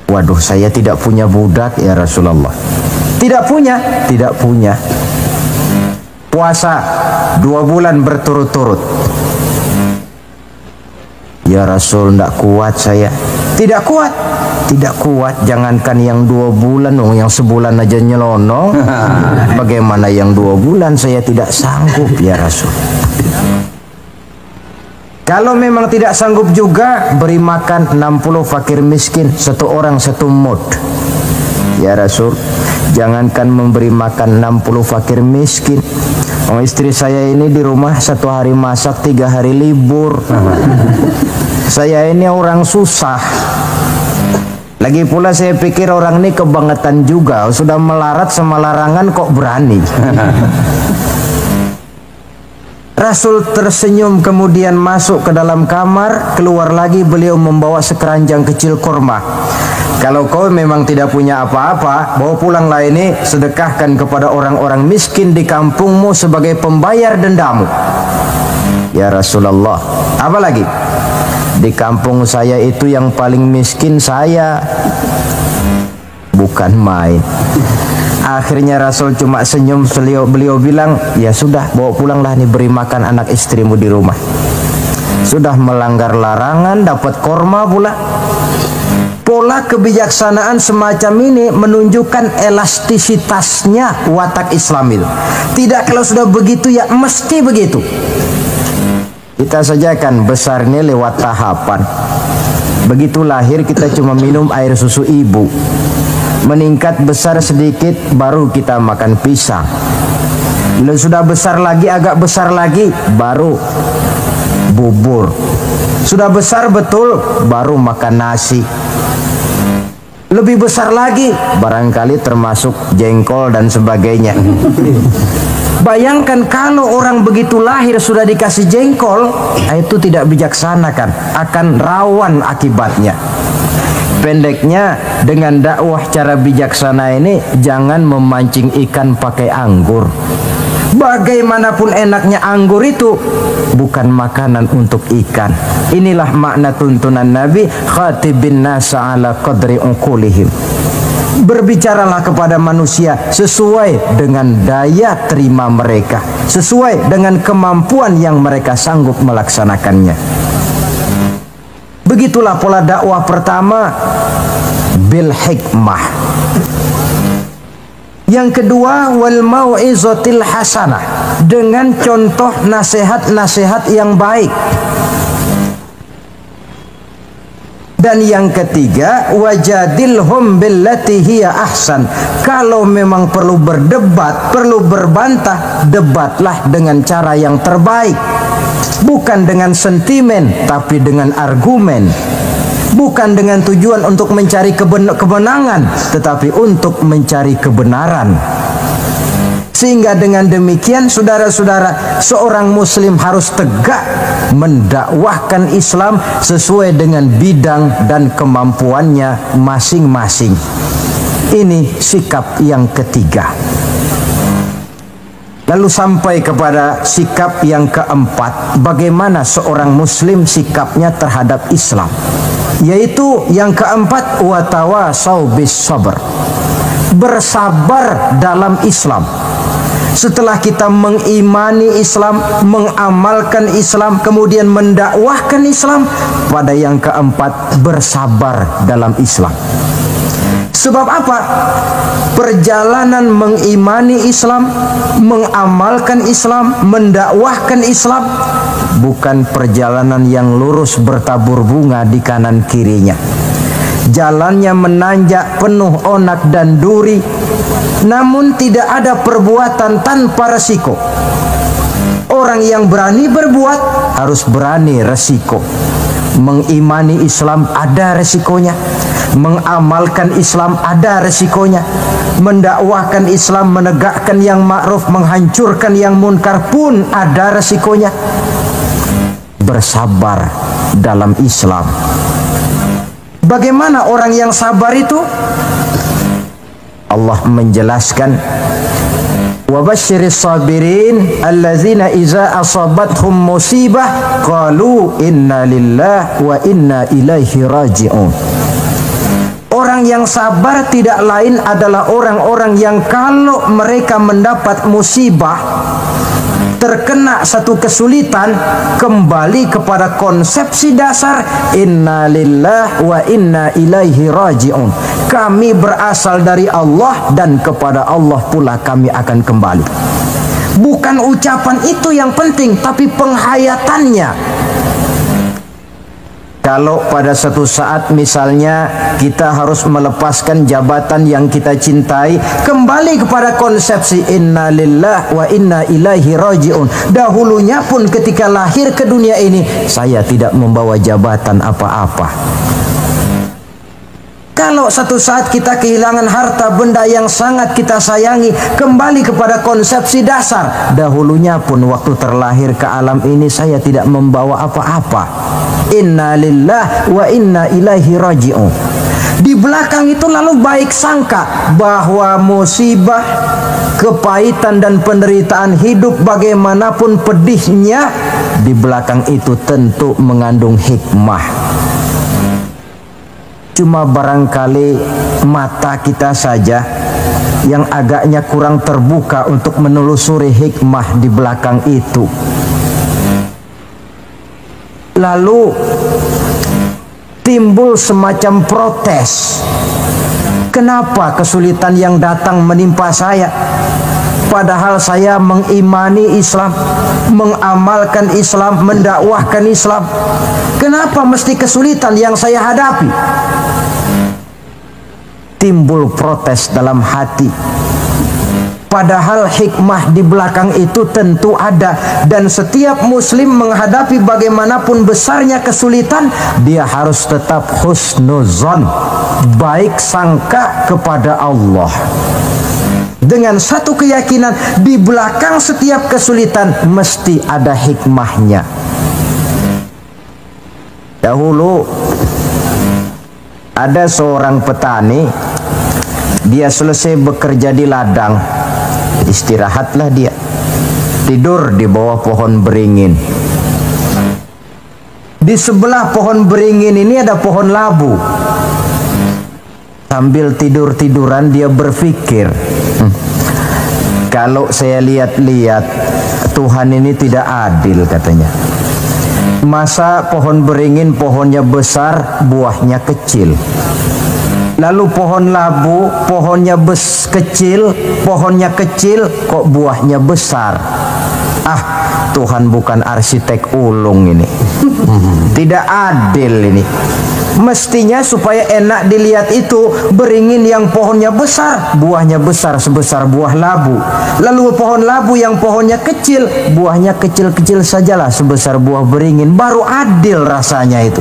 Waduh, saya tidak punya budak ya Rasulullah. Tidak punya? Tidak punya. Puasa 2 bulan berturut-turut. Ya Rasul, tidak kuat saya. Tidak kuat? Tidak kuat. Jangankan yang 2 bulan, yang sebulan aja nyelonong. Bagaimana yang 2 bulan? Saya tidak sanggup ya Rasul. Kalau memang tidak sanggup juga, beri makan 60 fakir miskin, 1 orang 1 mud. Ya Rasul, jangankan memberi makan 60 fakir miskin. Istri saya ini di rumah 1 hari masak, 3 hari libur. Saya ini orang susah. Lagi pula saya pikir orang ini kebangetan juga. Sudah melarat sama larangan kok berani. Rasul tersenyum kemudian masuk ke dalam kamar. Keluar lagi beliau membawa sekeranjang kecil kurma. Kalau kau memang tidak punya apa-apa, bawa pulanglah ini, sedekahkan kepada orang-orang miskin di kampungmu sebagai pembayar dendamu. Ya Rasulullah, apa lagi? Di kampung saya itu yang paling miskin saya. Bukan main. Akhirnya Rasul cuma senyum, beliau bilang, ya sudah, bawa pulanglah nih, beri makan anak istrimu di rumah. Sudah melanggar larangan, dapat korma pula. Pola kebijaksanaan semacam ini menunjukkan elastisitasnya watak Islamil. Tidak kalau sudah begitu ya mesti begitu. Kita saja kan besar ini lewat tahapan. Begitu lahir kita cuma minum air susu ibu. Meningkat besar sedikit baru kita makan pisang. Lalu sudah besar lagi, agak besar lagi, baru bubur. Sudah besar betul, baru makan nasi. Lebih besar lagi, barangkali termasuk jengkol dan sebagainya. Bayangkan kalau orang begitu lahir sudah dikasih jengkol, itu tidak bijaksana kan, akan rawan akibatnya. Pendeknya, dengan dakwah cara bijaksana ini, jangan memancing ikan pakai anggur. Bagaimanapun enaknya anggur itu, bukan makanan untuk ikan. Inilah makna tuntunan Nabi, khatibin nasa ala qadri uqulihim. Berbicaralah kepada manusia sesuai dengan daya terima mereka, sesuai dengan kemampuan yang mereka sanggup melaksanakannya. Begitulah pola dakwah pertama, bil hikmah. Yang kedua, wal mau'izatil hasanah, dengan contoh nasihat-nasihat yang baik. Dan yang ketiga, wajadilhum billati hiya ahsan. Kalau memang perlu berdebat, perlu berbantah, debatlah dengan cara yang terbaik. Bukan dengan sentimen, tapi dengan argumen. Bukan dengan tujuan untuk mencari kemenangan, tetapi untuk mencari kebenaran. Sehingga dengan demikian, saudara-saudara, seorang muslim harus tegak mendakwahkan Islam sesuai dengan bidang dan kemampuannya masing-masing. Ini sikap yang ketiga. Lalu sampai kepada sikap yang keempat, bagaimana seorang muslim sikapnya terhadap Islam. Yaitu yang keempat, watawasau bis sabr. Bersabar dalam Islam. Setelah kita mengimani Islam, mengamalkan Islam, kemudian mendakwahkan Islam, pada yang keempat, bersabar dalam Islam. Sebab apa? Perjalanan mengimani Islam, mengamalkan Islam, mendakwahkan Islam, bukan perjalanan yang lurus bertabur bunga di kanan kirinya. Jalannya menanjak, penuh onak dan duri. Namun tidak ada perbuatan tanpa resiko. Orang yang berani berbuat harus berani resiko. Mengimani Islam ada resikonya, mengamalkan Islam ada resikonya, mendakwahkan Islam, menegakkan yang ma'ruf, menghancurkan yang munkar pun ada resikonya. Bersabar dalam Islam. Bagaimana orang yang sabar itu? Allah menjelaskan, wa basyiris sabirin allazina iza asabathum musibah qalu inna lillahi wa inna ilaihi raji'un. Orang yang sabar tidak lain adalah orang-orang yang kalau mereka mendapat musibah, terkena satu kesulitan, kembali kepada konsepsi dasar inna lillahi wa inna ilaihi raji'un. Kami berasal dari Allah dan kepada Allah pula kami akan kembali. Bukan ucapan itu yang penting, tapi penghayatannya. Kalau pada suatu saat misalnya kita harus melepaskan jabatan yang kita cintai, kembali kepada konsepsi inna lillahi wa inna ilaihi raji'un. Dahulunya pun ketika lahir ke dunia ini, saya tidak membawa jabatan apa-apa. Kalau satu saat kita kehilangan harta benda yang sangat kita sayangi, kembali kepada konsepsi dasar. Dahulunya pun waktu terlahir ke alam ini saya tidak membawa apa-apa. Inna lillahi wa inna ilaihi raji'un. Di belakang itu lalu baik sangka bahwa musibah, kepahitan dan penderitaan hidup bagaimanapun pedihnya, di belakang itu tentu mengandung hikmah. Cuma barangkali mata kita saja yang agaknya kurang terbuka untuk menelusuri hikmah di belakang itu. Lalu timbul semacam protes. Kenapa kesulitan yang datang menimpa saya? Padahal saya mengimani Islam, mengamalkan Islam, mendakwahkan Islam. Kenapa mesti kesulitan yang saya hadapi? Timbul protes dalam hati. Padahal hikmah di belakang itu tentu ada. Dan setiap muslim menghadapi bagaimanapun besarnya kesulitan, dia harus tetap husnuzon, baik sangka kepada Allah. Dengan satu keyakinan, di belakang setiap kesulitan mesti ada hikmahnya. Dahulu ada seorang petani, dia selesai bekerja di ladang, istirahatlah dia, tidur di bawah pohon beringin. Di sebelah pohon beringin ini ada pohon labu. Sambil tidur-tiduran dia berpikir, kalau saya lihat-lihat Tuhan ini tidak adil, katanya. Masa pohon beringin pohonnya besar, buahnya kecil. Lalu pohon labu pohonnya kecil, pohonnya kecil, kok buahnya besar. Ah, Tuhan bukan arsitek ulung ini. Tidak adil ini. Mestinya supaya enak dilihat itu, beringin yang pohonnya besar, buahnya besar sebesar buah labu. Lalu pohon labu yang pohonnya kecil, buahnya kecil-kecil sajalah sebesar buah beringin. Baru adil rasanya itu.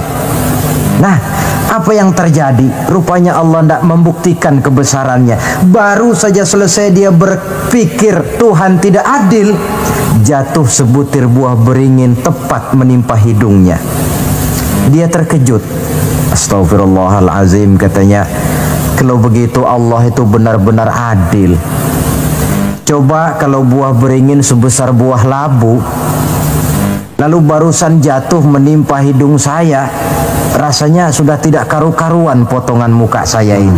Nah, apa yang terjadi? Rupanya Allah tidak membuktikan kebesarannya. Baru saja selesai dia berpikir Tuhan tidak adil, jatuh sebutir buah beringin tepat menimpa hidungnya. Dia terkejut. Astagfirullahalazim, katanya. Kalau begitu Allah itu benar-benar adil. Coba kalau buah beringin sebesar buah labu, lalu barusan jatuh menimpa hidung saya, rasanya sudah tidak karu-karuan potongan muka saya ini.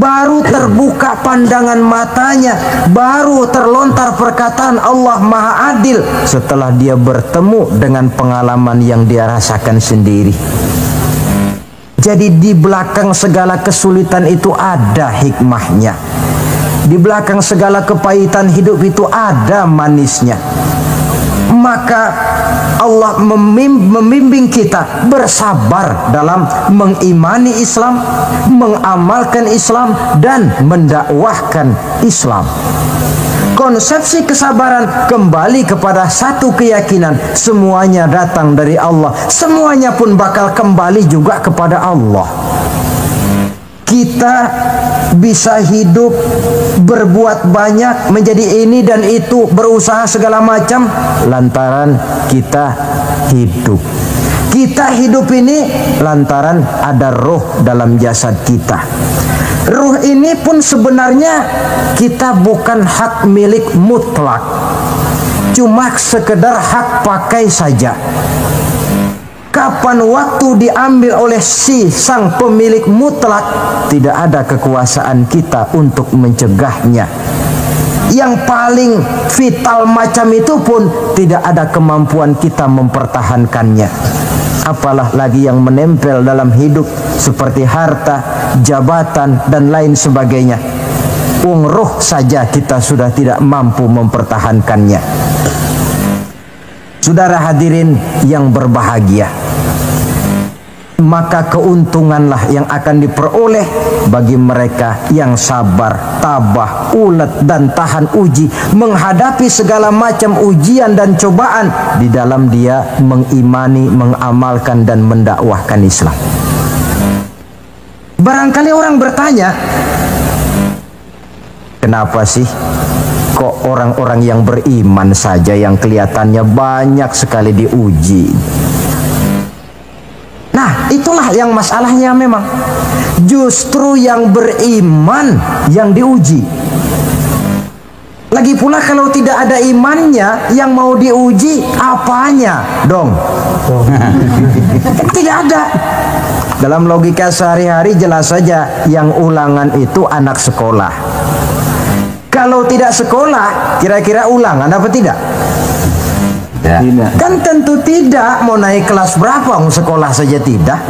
Baru terbuka pandangan matanya, baru terlontar perkataan Allah Maha Adil setelah dia bertemu dengan pengalaman yang dia rasakan sendiri. Jadi di belakang segala kesulitan itu ada hikmahnya. Di belakang segala kepahitan hidup itu ada manisnya. Maka Allah membimbing kita bersabar dalam mengimani Islam, mengamalkan Islam, dan mendakwahkan Islam. Konsepsi kesabaran kembali kepada satu keyakinan, semuanya datang dari Allah, semuanya pun bakal kembali juga kepada Allah. Kita bisa hidup, berbuat banyak, menjadi ini dan itu, berusaha segala macam lantaran kita hidup. Kita hidup ini lantaran ada roh dalam jasad kita. Ruh ini pun sebenarnya kita bukan hak milik mutlak, cuma sekedar hak pakai saja. Kapan waktu diambil oleh si sang pemilik mutlak, tidak ada kekuasaan kita untuk mencegahnya. Yang paling vital macam itu pun tidak ada kemampuan kita mempertahankannya. Apalah lagi yang menempel dalam hidup seperti harta, jabatan, dan lain sebagainya. Roh saja kita sudah tidak mampu mempertahankannya. Saudara hadirin yang berbahagia, maka keuntunganlah yang akan diperoleh bagi mereka yang sabar, tabah, ulet, dan tahan uji menghadapi segala macam ujian dan cobaan di dalam dia mengimani, mengamalkan, dan mendakwahkan Islam. Barangkali orang bertanya, kenapa sih kok orang-orang yang beriman saja yang kelihatannya banyak sekali diuji? Nah, itulah yang masalahnya memang. Justru yang beriman yang diuji. Lagi pula kalau tidak ada imannya, yang mau diuji apanya dong? Tidak ada. Dalam logika sehari-hari jelas saja yang ulangan itu anak sekolah. Kalau tidak sekolah, kira-kira ulangan apa tidak? Kan tentu tidak. Mau naik kelas berapa, mau sekolah saja tidak.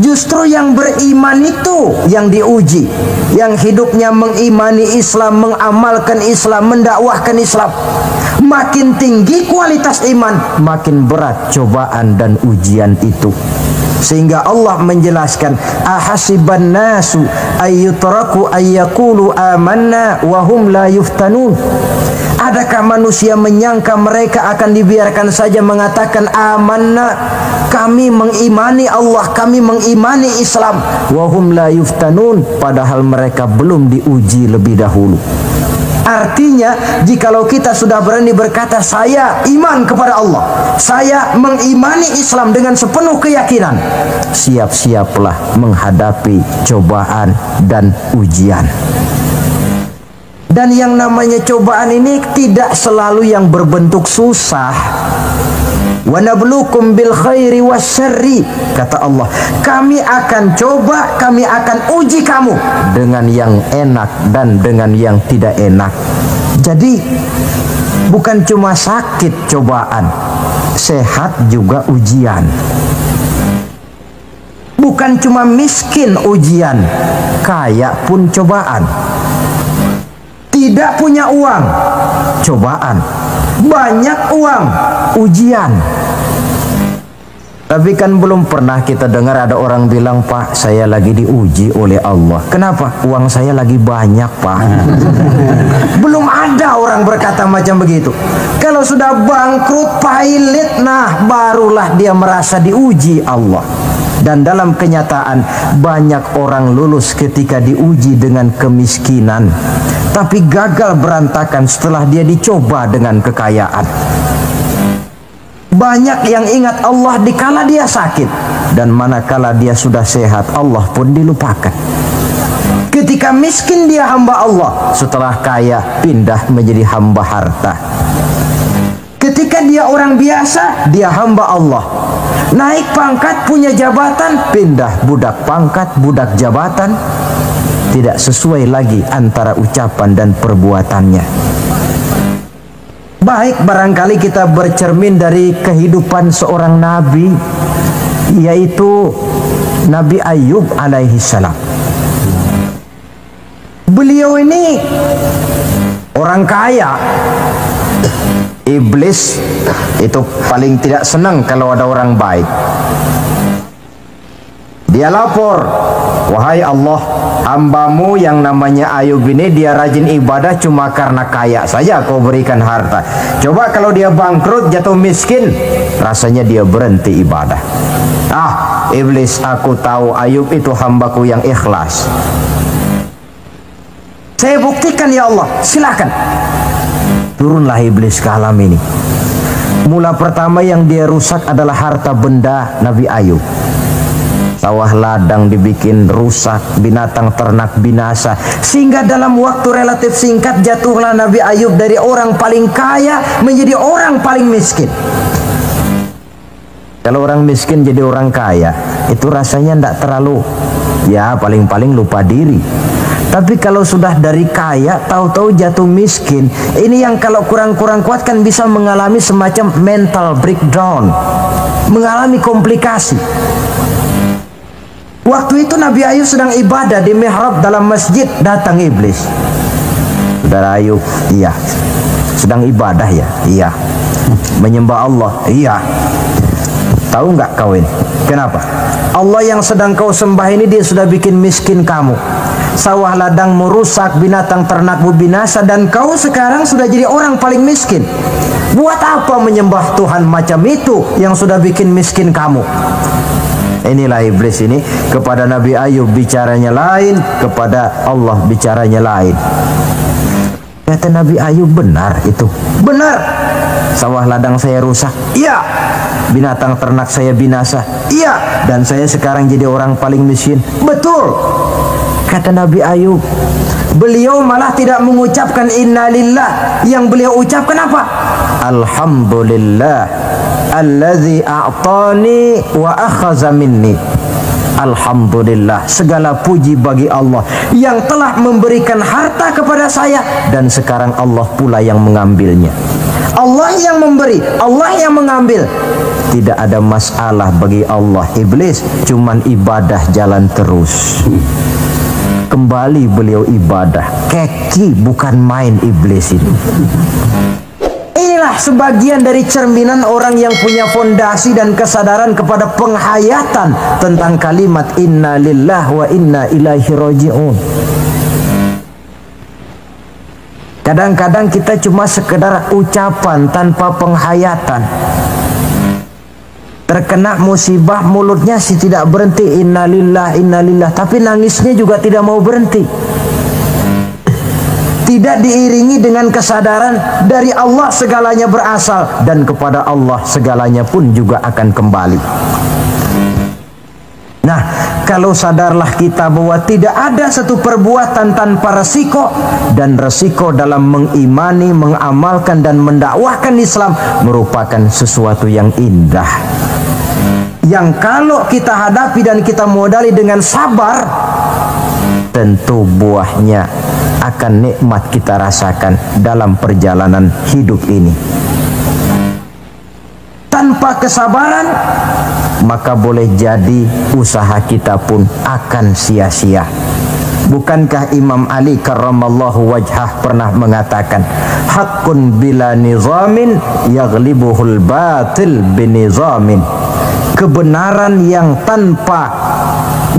Justru yang beriman itu yang diuji, yang hidupnya mengimani Islam, mengamalkan Islam, mendakwahkan Islam. Makin tinggi kualitas iman, makin berat cobaan dan ujian itu. Sehingga Allah menjelaskan, ahasiban nasu ayyutraku ayyakulu amanna wa hum la yuftanun. Adakah manusia menyangka mereka akan dibiarkan saja mengatakan amanna, kami mengimani Allah, kami mengimani Islam, wa hum la yuftanun, padahal mereka belum diuji lebih dahulu. Artinya, jikalau kita sudah berani berkata saya iman kepada Allah, saya mengimani Islam dengan sepenuh keyakinan, siap-siaplah menghadapi cobaan dan ujian. Dan yang namanya cobaan ini tidak selalu yang berbentuk susah. Wa nabluukum bil khairi wasyarri, kata Allah, kami akan coba, kami akan uji kamu dengan yang enak dan dengan yang tidak enak. Jadi bukan cuma sakit cobaan, sehat juga ujian. Bukan cuma miskin ujian, kaya pun cobaan. Tidak punya uang, cobaan. Banyak uang, ujian. Tapi kan belum pernah kita dengar ada orang bilang, Pak, saya lagi diuji oleh Allah. Kenapa? Uang saya lagi banyak, Pak. Belum ada orang berkata macam begitu. Kalau sudah bangkrut, pailit, nah barulah dia merasa diuji Allah. Dan dalam kenyataan banyak orang lulus ketika diuji dengan kemiskinan, tapi gagal berantakan setelah dia dicoba dengan kekayaan. Banyak yang ingat Allah dikala dia sakit, dan manakala dia sudah sehat, Allah pun dilupakan. Ketika miskin dia hamba Allah, setelah kaya pindah menjadi hamba harta. Ketika dia orang biasa, dia hamba Allah. Naik pangkat, punya jabatan, pindah budak pangkat, budak jabatan. Tidak sesuai lagi antara ucapan dan perbuatannya. Baik, barangkali kita bercermin dari kehidupan seorang nabi, yaitu Nabi Ayub alaihi salam. Beliau ini orang kaya. Iblis itu paling tidak senang kalau ada orang baik. Dia lapor, wahai Allah, hambamu yang namanya Ayub ini dia rajin ibadah cuma karena kaya saja kau berikan harta. Coba kalau dia bangkrut, jatuh miskin, rasanya dia berhenti ibadah. Ah, iblis, aku tahu Ayub itu hambaku yang ikhlas. Saya buktikan ya Allah, silakan. Turunlah iblis ke alam ini. Mula pertama yang dia rusak adalah harta benda Nabi Ayub. Sawah ladang dibikin rusak, binatang ternak binasa, sehingga dalam waktu relatif singkat jatuhlah Nabi Ayub dari orang paling kaya menjadi orang paling miskin. Kalau orang miskin jadi orang kaya, itu rasanya tidak terlalu, ya paling-paling lupa diri. Tapi kalau sudah dari kaya tahu-tahu jatuh miskin, ini yang kalau kurang-kurang kuat kan bisa mengalami semacam mental breakdown, mengalami komplikasi. Waktu itu Nabi Ayub sedang ibadah di mihrab dalam masjid, datang iblis. Saudara Ayub, iya. Sedang ibadah ya? Iya. Menyembah Allah? Iya. Tahu nggak kau ini? Kenapa? Allah yang sedang kau sembah ini dia sudah bikin miskin kamu. Sawah ladangmu rusak, binatang ternakmu binasa, dan kau sekarang sudah jadi orang paling miskin. Buat apa menyembah Tuhan macam itu yang sudah bikin miskin kamu? Inilah iblis ini, kepada Nabi Ayub bicaranya lain, kepada Allah bicaranya lain. Kata Nabi Ayub, benar itu. Benar. Sawah ladang saya rusak. Iya. Binatang ternak saya binasa. Iya. Dan saya sekarang jadi orang paling miskin. Betul. Kata Nabi Ayub, beliau malah tidak mengucapkan innalillah. Yang beliau ucapkan apa? Alhamdulillah alladzi a'tani wa akhadha minni. Alhamdulillah, segala puji bagi Allah yang telah memberikan harta kepada saya dan sekarang Allah pula yang mengambilnya. Allah yang memberi, Allah yang mengambil. Tidak ada masalah bagi Allah. Iblis cuman ibadah jalan terus. Kembali beliau ibadah. Keki bukan main iblis ini. Inilah sebagian dari cerminan orang yang punya fondasi dan kesadaran kepada penghayatan tentang kalimat inna lillah wa inna ilaihi raji'un. Kadang-kadang kita cuma sekedar ucapan tanpa penghayatan. Terkena musibah mulutnya sih tidak berhenti innalillah, tapi nangisnya juga tidak mau berhenti. Tidak diiringi dengan kesadaran dari Allah segalanya berasal dan kepada Allah segalanya pun juga akan kembali. Nah, kalau sadarlah kita bahwa tidak ada satu perbuatan tanpa resiko, dan resiko dalam mengimani, mengamalkan dan mendakwahkan Islam merupakan sesuatu yang indah. Yang kalau kita hadapi dan kita modali dengan sabar, tentu buahnya akan nikmat kita rasakan dalam perjalanan hidup ini. Tanpa kesabaran, maka boleh jadi usaha kita pun akan sia-sia. Bukankah Imam Ali karramallahu wajhah pernah mengatakan, haqqun bila nizamin yaghlibuhul batil binizamin. Kebenaran yang tanpa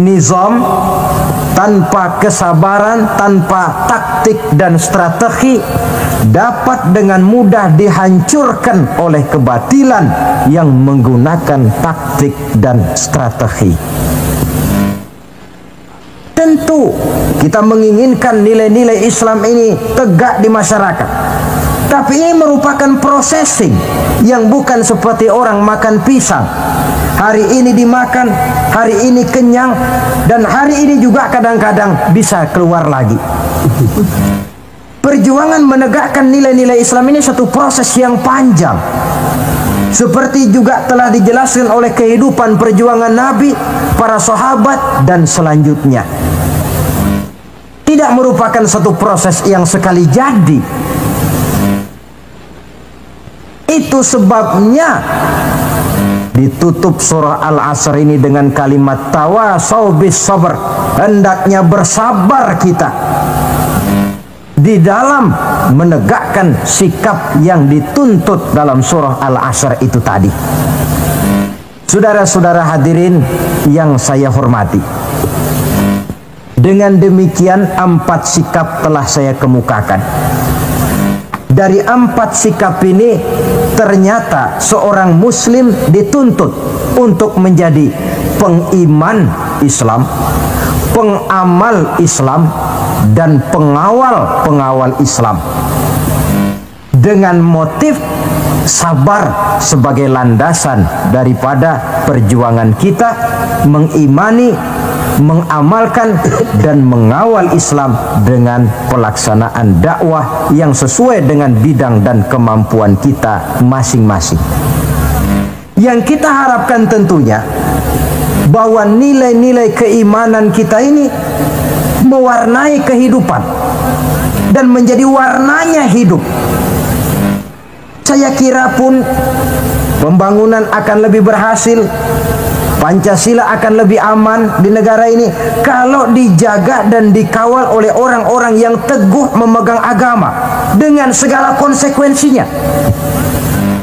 nizam, tanpa kesabaran, tanpa taktik dan strategi dapat dengan mudah dihancurkan oleh kebatilan yang menggunakan taktik dan strategi. Tentu kita menginginkan nilai-nilai Islam ini tegak di masyarakat, tapi ini merupakan processing yang bukan seperti orang makan pisang. Hari ini dimakan, hari ini kenyang, dan hari ini juga kadang-kadang bisa keluar lagi. Perjuangan menegakkan nilai-nilai Islam ini satu proses yang panjang. Seperti juga telah dijelaskan oleh kehidupan perjuangan Nabi, para sahabat, dan selanjutnya. Tidak merupakan satu proses yang sekali jadi. Itu sebabnya ditutup surah Al-Asr ini dengan kalimat tawasau bis sabr. Hendaknya bersabar kita di dalam menegakkan sikap yang dituntut dalam surah Al-Asr itu tadi. Saudara-saudara hadirin yang saya hormati, dengan demikian 4 sikap telah saya kemukakan. Dari 4 sikap ini ternyata seorang muslim dituntut untuk menjadi pengiman Islam, pengamal Islam, dan pengawal Islam, dengan motif sabar sebagai landasan daripada perjuangan kita mengimani, mengamalkan dan mengawal Islam dengan pelaksanaan dakwah yang sesuai dengan bidang dan kemampuan kita masing-masing. Yang kita harapkan tentunya bahwa nilai-nilai keimanan kita ini mewarnai kehidupan dan menjadi warnanya hidup. Saya kira pun pembangunan akan lebih berhasil, Pancasila akan lebih aman di negara ini kalau dijaga dan dikawal oleh orang-orang yang teguh memegang agama dengan segala konsekuensinya.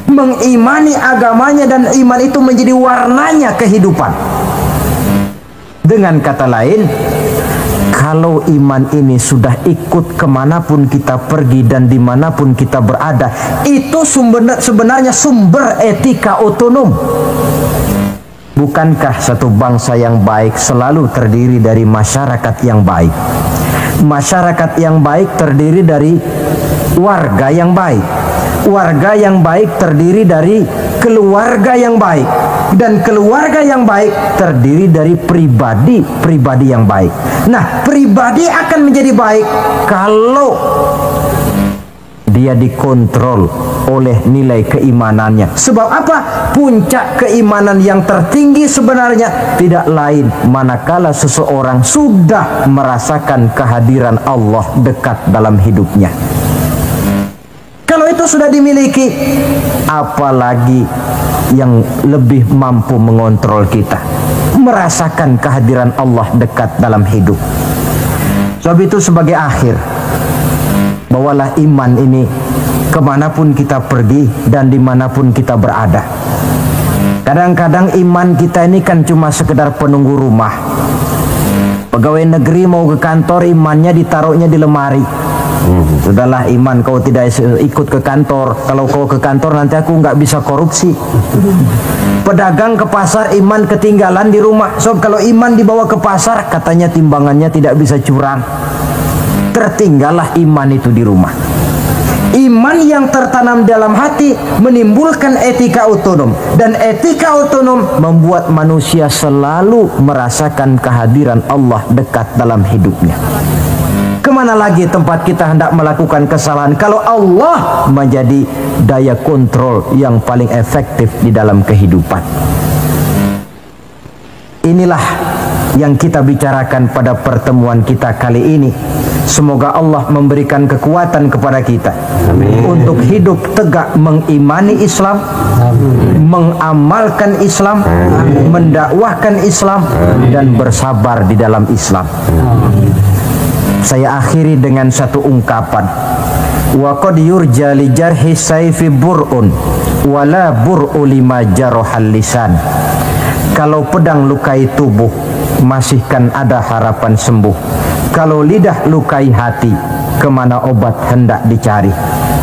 Mengimani agamanya dan iman itu menjadi warnanya kehidupan. Dengan kata lain, kalau iman ini sudah ikut kemanapun kita pergi dan dimanapun kita berada, itu sebenarnya sumber etika otonom. Bukankah satu bangsa yang baik selalu terdiri dari masyarakat yang baik? Masyarakat yang baik terdiri dari warga yang baik. Warga yang baik terdiri dari keluarga yang baik. Dan keluarga yang baik terdiri dari pribadi yang baik. Nah, pribadi akan menjadi baik kalau dia dikontrol oleh nilai keimanannya. Sebab apa? Puncak keimanan yang tertinggi sebenarnya tidak lain manakala seseorang sudah merasakan kehadiran Allah dekat dalam hidupnya. Kalau itu sudah dimiliki, apalagi yang lebih mampu mengontrol kita, merasakan kehadiran Allah dekat dalam hidup. Sebab itu sebagai akhir, bawalah iman ini kemanapun kita pergi dan dimanapun kita berada. Kadang-kadang iman kita ini kan cuma sekedar penunggu rumah. Pegawai negeri mau ke kantor, imannya ditaruhnya di lemari. Sudahlah iman, kau tidak ikut ke kantor. Kalau kau ke kantor nanti aku nggak bisa korupsi. Pedagang ke pasar, iman ketinggalan di rumah. So kalau iman dibawa ke pasar, katanya timbangannya tidak bisa curang. Tertinggallah iman itu di rumah. Iman yang tertanam dalam hati menimbulkan etika otonom, dan etika otonom membuat manusia selalu merasakan kehadiran Allah dekat dalam hidupnya. Kemana lagi tempat kita hendak melakukan kesalahan kalau Allah menjadi daya kontrol yang paling efektif di dalam kehidupan? Inilah yang kita bicarakan pada pertemuan kita kali ini. Semoga Allah memberikan kekuatan kepada kita. Amin. Untuk hidup tegak mengimani Islam, mengamalkan Islam, mendakwahkan Islam, dan bersabar di dalam Islam. Saya akhiri dengan satu ungkapan. Wa qad yurja li jarhi sayfi bur'un wala bur'u lima jarahal lisan. Kalau pedang lukai tubuh, masihkan ada harapan sembuh. Kalau lidah lukai hati, kemana obat hendak dicari?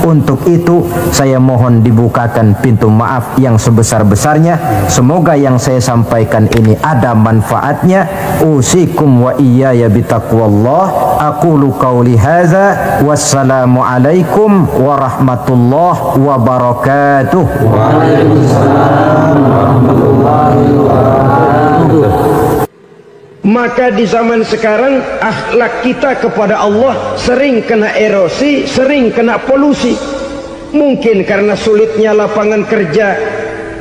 Untuk itu saya mohon dibukakan pintu maaf yang sebesar-besarnya. Semoga yang saya sampaikan ini ada manfaatnya. Usikum wa iyaya bitaqwallah. Aqulu qawli hadza. Wassalamu alaikum warahmatullahi wabarakatuh. Waalaikumsalam warahmatullahi wabarakatuh. Maka di zaman sekarang akhlak kita kepada Allah sering kena erosi, sering kena polusi. Mungkin karena sulitnya lapangan kerja,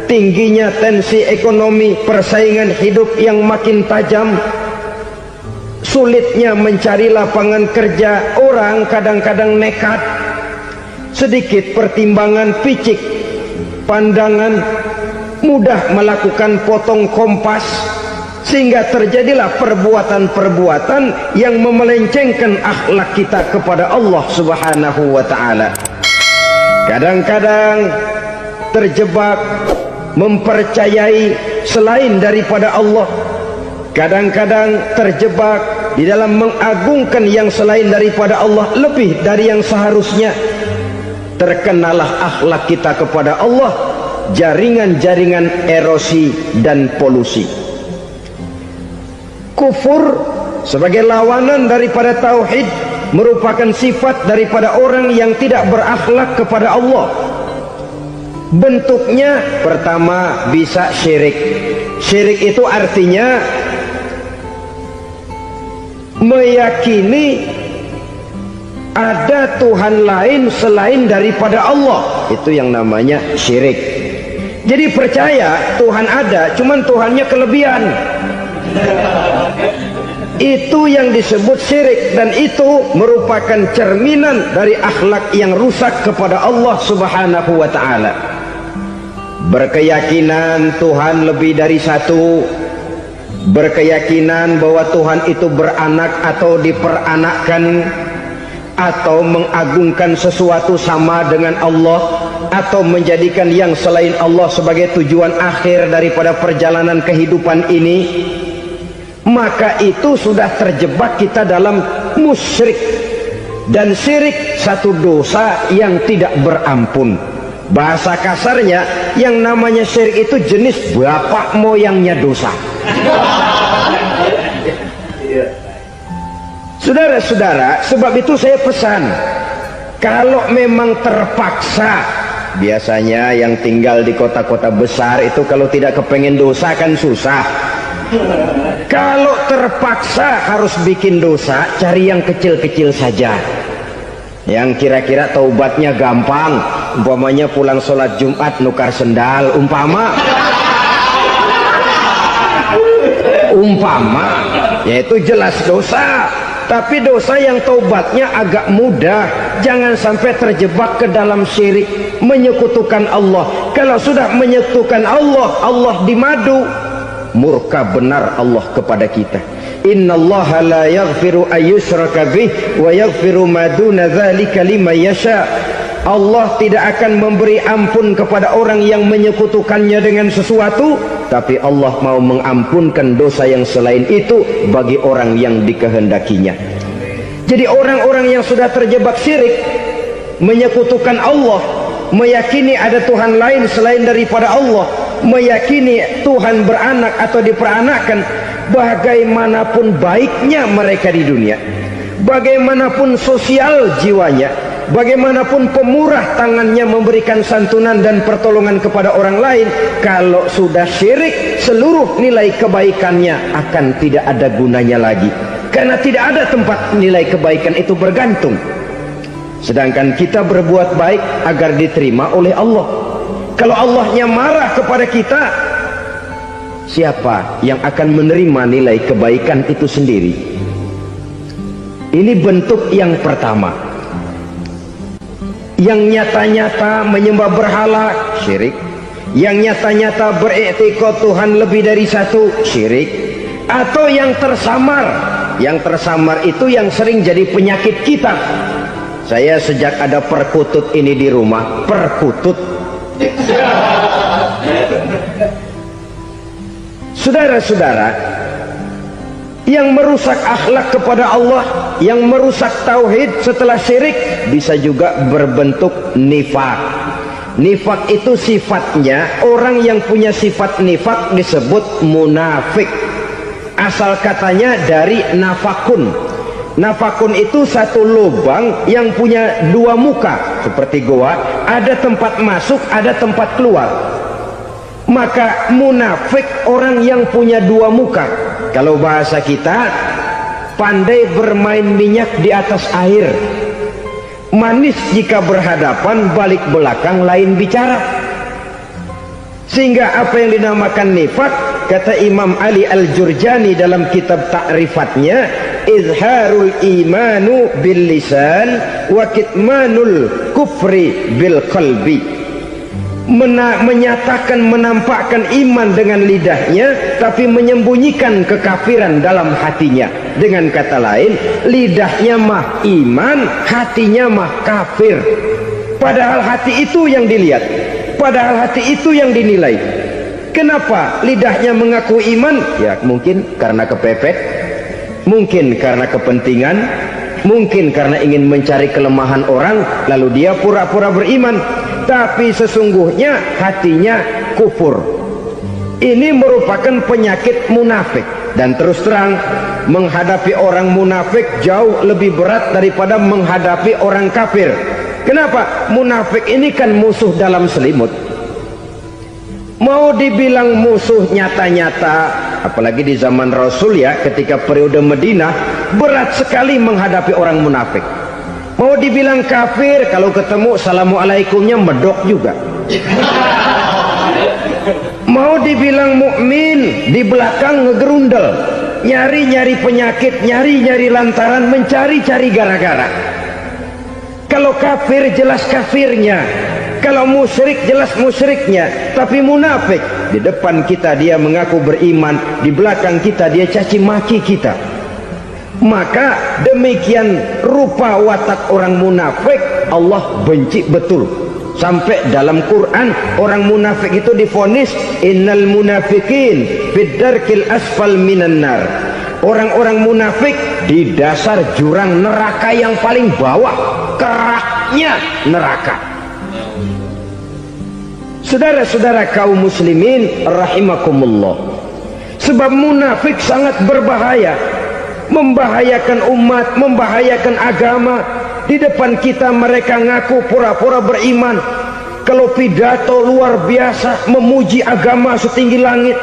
tingginya tensi ekonomi, persaingan hidup yang makin tajam, sulitnya mencari lapangan kerja, orang kadang-kadang nekat. Sedikit pertimbangan picik, pandangan, mudah melakukan potong kompas, sehingga terjadilah perbuatan-perbuatan yang memelencengkan akhlak kita kepada Allah Subhanahu wa ta'ala. Kadang-kadang terjebak mempercayai selain daripada Allah. Kadang-kadang terjebak di dalam mengagungkan yang selain daripada Allah lebih dari yang seharusnya. Terkenalah akhlak kita kepada Allah jaringan-jaringan erosi dan polusi. Kufur sebagai lawanan daripada tauhid merupakan sifat daripada orang yang tidak berakhlak kepada Allah. Bentuknya pertama bisa syirik. Syirik itu artinya meyakini ada Tuhan lain selain daripada Allah. Itu yang namanya syirik. Jadi percaya Tuhan ada, cuman Tuhannya kelebihan. Itu yang disebut syirik, dan itu merupakan cerminan dari akhlak yang rusak kepada Allah Subhanahu wa ta'ala. Berkeyakinan Tuhan lebih dari satu, berkeyakinan bahwa Tuhan itu beranak atau diperanakkan, atau mengagungkan sesuatu sama dengan Allah, atau menjadikan yang selain Allah sebagai tujuan akhir daripada perjalanan kehidupan ini, maka itu sudah terjebak kita dalam musyrik. Dan syirik satu dosa yang tidak berampun. Bahasa kasarnya, yang namanya syirik itu jenis bapak moyangnya dosa. Saudara-saudara, sebab itu saya pesan, kalau memang terpaksa, biasanya yang tinggal di kota-kota besar itu kalau tidak kepengen dosa kan susah. Kalau terpaksa harus bikin dosa, cari yang kecil-kecil saja, yang kira-kira taubatnya gampang. Umpamanya pulang sholat Jumat nukar sendal, umpama, yaitu jelas dosa. Tapi dosa yang taubatnya agak mudah. Jangan sampai terjebak ke dalam syirik, menyekutukan Allah. Kalau sudah menyekutukan Allah, Allah dimadu, murka benar Allah kepada kita. Innallaha la yaghfiru ayyushraka bih wa yaghfiru ma duna dzalika liman yasha. Allah tidak akan memberi ampun kepada orang yang menyekutukannya dengan sesuatu, tapi Allah mau mengampunkan dosa yang selain itu bagi orang yang dikehendakinya. Jadi orang-orang yang sudah terjebak syirik, menyekutukan Allah, meyakini ada Tuhan lain selain daripada Allah, meyakini Tuhan beranak atau diperanakkan, bagaimanapun baiknya mereka di dunia, bagaimanapun sosial jiwanya, bagaimanapun pemurah tangannya memberikan santunan dan pertolongan kepada orang lain, kalau sudah syirik, seluruh nilai kebaikannya akan tidak ada gunanya lagi, karena tidak ada tempat nilai kebaikan itu bergantung. Sedangkan kita berbuat baik agar diterima oleh Allah. Kalau Allahnya marah kepada kita, siapa yang akan menerima nilai kebaikan itu sendiri? Ini bentuk yang pertama. Yang nyata-nyata menyembah berhala, syirik. Yang nyata-nyata beriktikad Tuhan lebih dari satu, syirik. Atau yang tersamar. Yang tersamar itu yang sering jadi penyakit kita. Saya sejak ada perkutut ini di rumah, perkutut. Saudara-saudara, yang merusak akhlak kepada Allah, yang merusak tauhid setelah syirik, bisa juga berbentuk nifak. Nifak itu sifatnya, orang yang punya sifat nifak disebut munafik. Asal katanya dari nafakun. Nafakun itu satu lubang yang punya dua muka, seperti goa, ada tempat masuk, ada tempat keluar. Maka munafik orang yang punya dua muka. Kalau bahasa kita, pandai bermain minyak di atas air, manis jika berhadapan, balik belakang lain bicara. Sehingga apa yang dinamakan nifak, kata Imam Ali Al-Jurjani dalam kitab ta'rifatnya, izharul imanu bil lisan wa kitmanul kufri bil qalbi. Menyatakan, menampakkan iman dengan lidahnya, tapi menyembunyikan kekafiran dalam hatinya. Dengan kata lain, lidahnya mah iman, hatinya mah kafir. Padahal hati itu yang dilihat, padahal hati itu yang dinilai. Kenapa lidahnya mengaku iman? Ya mungkin karena kepepet, mungkin karena kepentingan, mungkin karena ingin mencari kelemahan orang, lalu dia pura-pura beriman, tapi sesungguhnya hatinya kufur. Ini merupakan penyakit munafik. Dan terus terang, menghadapi orang munafik jauh lebih berat daripada menghadapi orang kafir. Kenapa? Munafik ini kan musuh dalam selimut. Mau dibilang musuh nyata-nyata, apalagi di zaman Rasul ya, ketika periode Madinah, berat sekali menghadapi orang munafik. Mau dibilang kafir, kalau ketemu assalamualaikumnya medok juga. Mau dibilang mukmin, di belakang ngegerundel, nyari-nyari penyakit, nyari-nyari lantaran, mencari-cari gara-gara. Kalau kafir jelas kafirnya, kalau musyrik jelas musyriknya. Tapi munafik, di depan kita dia mengaku beriman, di belakang kita dia caci maki kita. Maka demikian rupa watak orang munafik Allah benci betul. Sampai dalam Quran orang munafik itu divonis innal munafikin fid darkil asfal minan nar. Orang-orang munafik di dasar jurang neraka yang paling bawah, keraknya neraka. Saudara-saudara kaum muslimin rahimakumullah, sebab munafik sangat berbahaya, membahayakan umat, membahayakan agama. Di depan kita mereka ngaku pura-pura beriman, kalau pidato luar biasa memuji agama setinggi langit,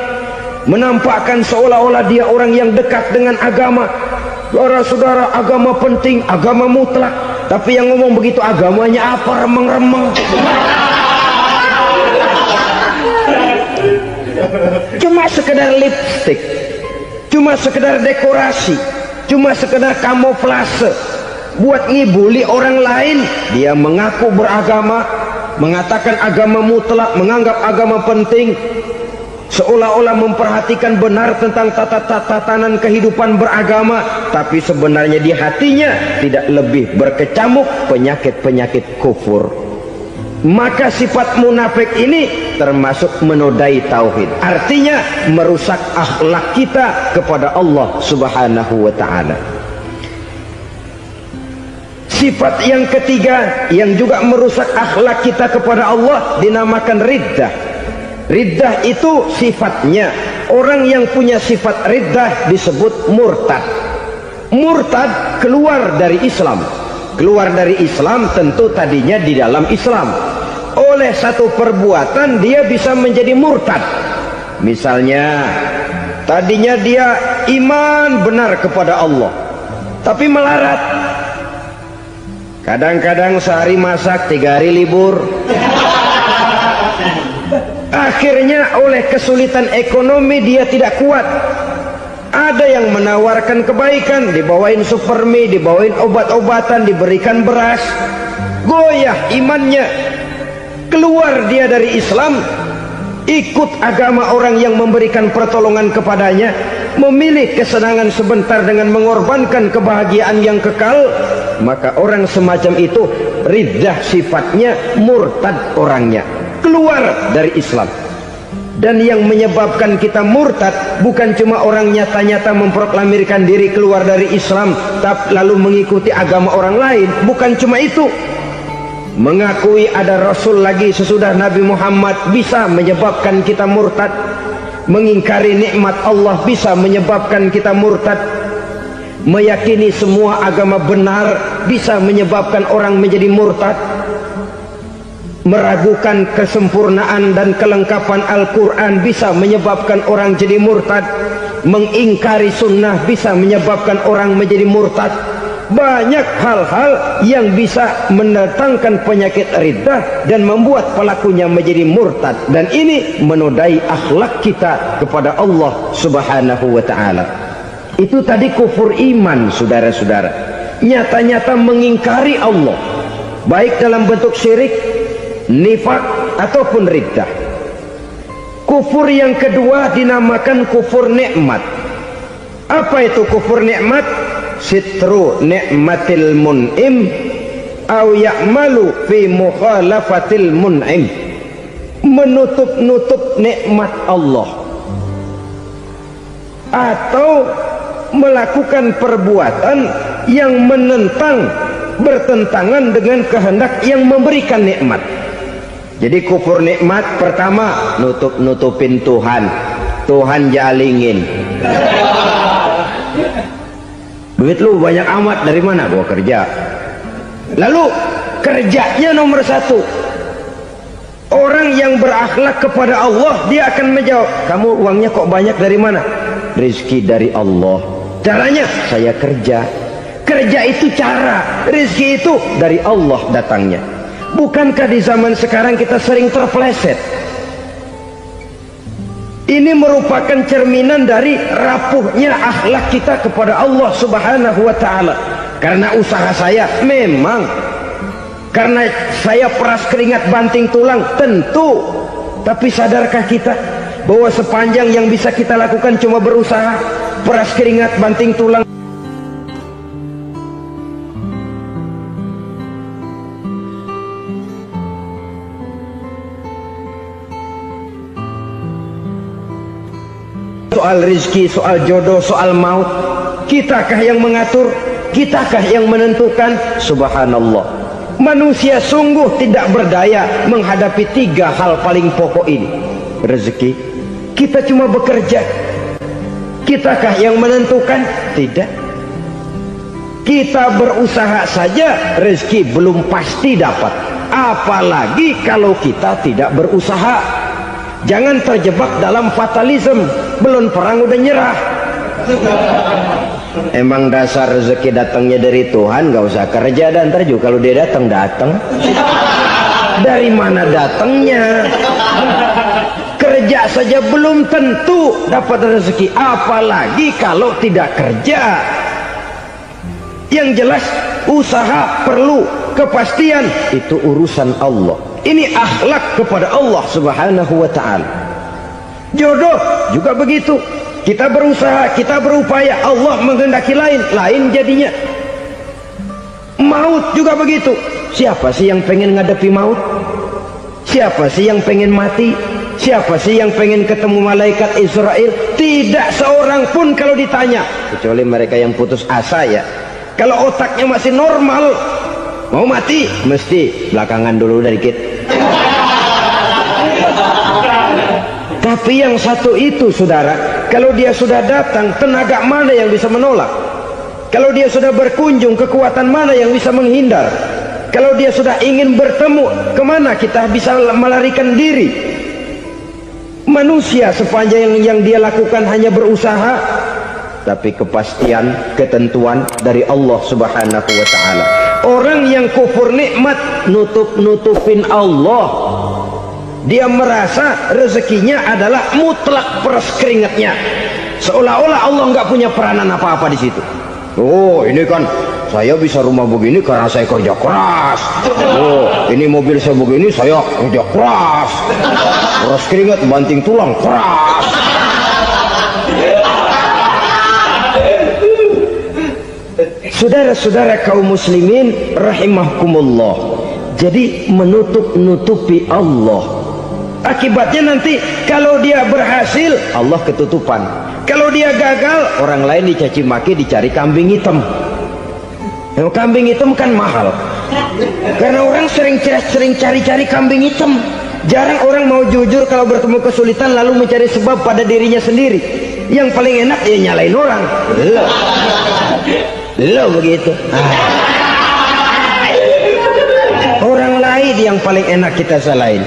menampakkan seolah-olah dia orang yang dekat dengan agama. Saudara-saudara, agama penting, agama mutlak. Tapi yang ngomong begitu agamanya apa, remeng-remeng. Cuma sekedar lipstick, cuma sekedar dekorasi, cuma sekedar kamuflase, buat ngibuli orang lain. Dia mengaku beragama, mengatakan agama mutlak, menganggap agama penting, seolah-olah memperhatikan benar tentang tatanan kehidupan beragama. Tapi sebenarnya di hatinya tidak lebih berkecamuk penyakit-penyakit kufur. Maka sifat munafik ini termasuk menodai tauhid, artinya merusak akhlak kita kepada Allah Subhanahu wa ta'ala. Sifat yang ketiga yang juga merusak akhlak kita kepada Allah dinamakan riddah. Riddah itu sifatnya, orang yang punya sifat riddah disebut murtad. Murtad keluar dari Islam. Keluar dari Islam tentu tadinya di dalam Islam. Oleh satu perbuatan dia bisa menjadi murtad. Misalnya tadinya dia iman benar kepada Allah, tapi melarat. Kadang-kadang sehari masak, 3 hari libur. Akhirnya oleh kesulitan ekonomi dia tidak kuat. Ada yang menawarkan kebaikan, dibawain supermi, dibawain obat-obatan, diberikan beras. Goyah imannya, keluar dia dari Islam, ikut agama orang yang memberikan pertolongan kepadanya, memilih kesenangan sebentar dengan mengorbankan kebahagiaan yang kekal. Maka orang semacam itu riddah sifatnya, murtad orangnya, keluar dari Islam. Dan yang menyebabkan kita murtad bukan cuma orang nyata-nyata memproklamirkan diri keluar dari Islam tapi lalu mengikuti agama orang lain. Bukan cuma itu, mengakui ada Rasul lagi sesudah Nabi Muhammad bisa menyebabkan kita murtad. Mengingkari nikmat Allah bisa menyebabkan kita murtad. Meyakini semua agama benar bisa menyebabkan orang menjadi murtad. Meragukan kesempurnaan dan kelengkapan Al-Quran bisa menyebabkan orang jadi murtad. Mengingkari sunnah bisa menyebabkan orang menjadi murtad. Banyak hal-hal yang bisa mendatangkan penyakit riddah dan membuat pelakunya menjadi murtad. Dan ini menodai akhlak kita kepada Allah Subhanahu wa ta'ala. Itu tadi kufur iman, saudara-saudara. Nyata-nyata mengingkari Allah, baik dalam bentuk syirik, nifak ataupun riddah. Kufur yang kedua dinamakan kufur nikmat. Apa itu kufur nikmat? Sitru nikmatil mun'im au ya'malu fi mukhalafatil mun'im. Menutup-nutup nikmat Allah atau melakukan perbuatan yang menentang, bertentangan dengan kehendak yang memberikan nikmat. Jadi kufur nikmat pertama, nutup-nutupin Tuhan. Tuhan jalingin. Duit lu banyak amat, dari mana? Gua kerja. Lalu kerjanya nomor 1. Orang yang berakhlak kepada Allah, dia akan menjawab, kamu uangnya kok banyak dari mana? Rizki dari Allah. Caranya, saya kerja. Kerja itu cara, rizki itu dari Allah datangnya. Bukankah di zaman sekarang kita sering terpeleset? Ini merupakan cerminan dari rapuhnya akhlak kita kepada Allah Subhanahu wa ta'ala. Karena usaha saya memang, karena saya peras keringat banting tulang, tentu. Tapi sadarkah kita bahwa sepanjang yang bisa kita lakukan cuma berusaha, peras keringat banting tulang? Soal rizki, soal jodoh, soal maut, kitakah yang mengatur? Kitakah yang menentukan? Subhanallah. Manusia sungguh tidak berdaya menghadapi 3 hal paling pokok ini. Rezeki, kita cuma bekerja. Kitakah yang menentukan? Tidak. Kita berusaha saja, rezeki belum pasti dapat. Apalagi kalau kita tidak berusaha. Jangan terjebak dalam fatalisme. Belum perang udah nyerah. Emang dasar rezeki datangnya dari Tuhan, gak usah kerja, dan ntar juga kalau dia datang. Dari mana datangnya? Kerja saja belum tentu dapat rezeki, apalagi kalau tidak kerja. Yang jelas usaha perlu kepastian, itu urusan Allah. Ini akhlak kepada Allah Subhanahu wa ta'ala. Jodoh juga begitu. Kita berusaha, kita berupaya, Allah menghendaki lain jadinya. Maut juga begitu. Siapa sih yang pengen ngadepi maut? Siapa sih yang pengen mati? Siapa sih yang pengen ketemu malaikat Israel? Tidak seorang pun kalau ditanya, kecuali mereka yang putus asa ya. Kalau otaknya masih normal, mau mati mesti belakangan dulu dikit. Tapi yang satu itu saudara, kalau dia sudah datang, tenaga mana yang bisa menolak? Kalau dia sudah berkunjung, kekuatan mana yang bisa menghindar? Kalau dia sudah ingin bertemu, kemana kita bisa melarikan diri? Manusia sepanjang yang dia lakukan hanya berusaha, tapi kepastian, ketentuan dari Allah Subhanahu wa ta'ala. Orang yang kufur nikmat, nutupin Allah. Dia merasa rezekinya adalah mutlak peras keringatnya, seolah-olah Allah nggak punya peranan apa-apa di situ. Oh, ini kan saya bisa rumah begini karena saya kerja keras. Oh, ini mobil saya begini saya kerja keras. Peras keringat banting tulang keras. Saudara-saudara kaum muslimin rahimakumullah, jadi menutup-nutupi Allah. Akibatnya nanti kalau dia berhasil, Allah ketutupan. Kalau dia gagal, orang lain dicaci maki, dicari kambing hitam. Yang kambing hitam kan mahal, karena orang sering cari-cari kambing hitam. Jarang orang mau jujur kalau bertemu kesulitan lalu mencari sebab pada dirinya sendiri. Yang paling enak ya nyalain orang. Lo begitu. Orang lain yang paling enak kita salahin.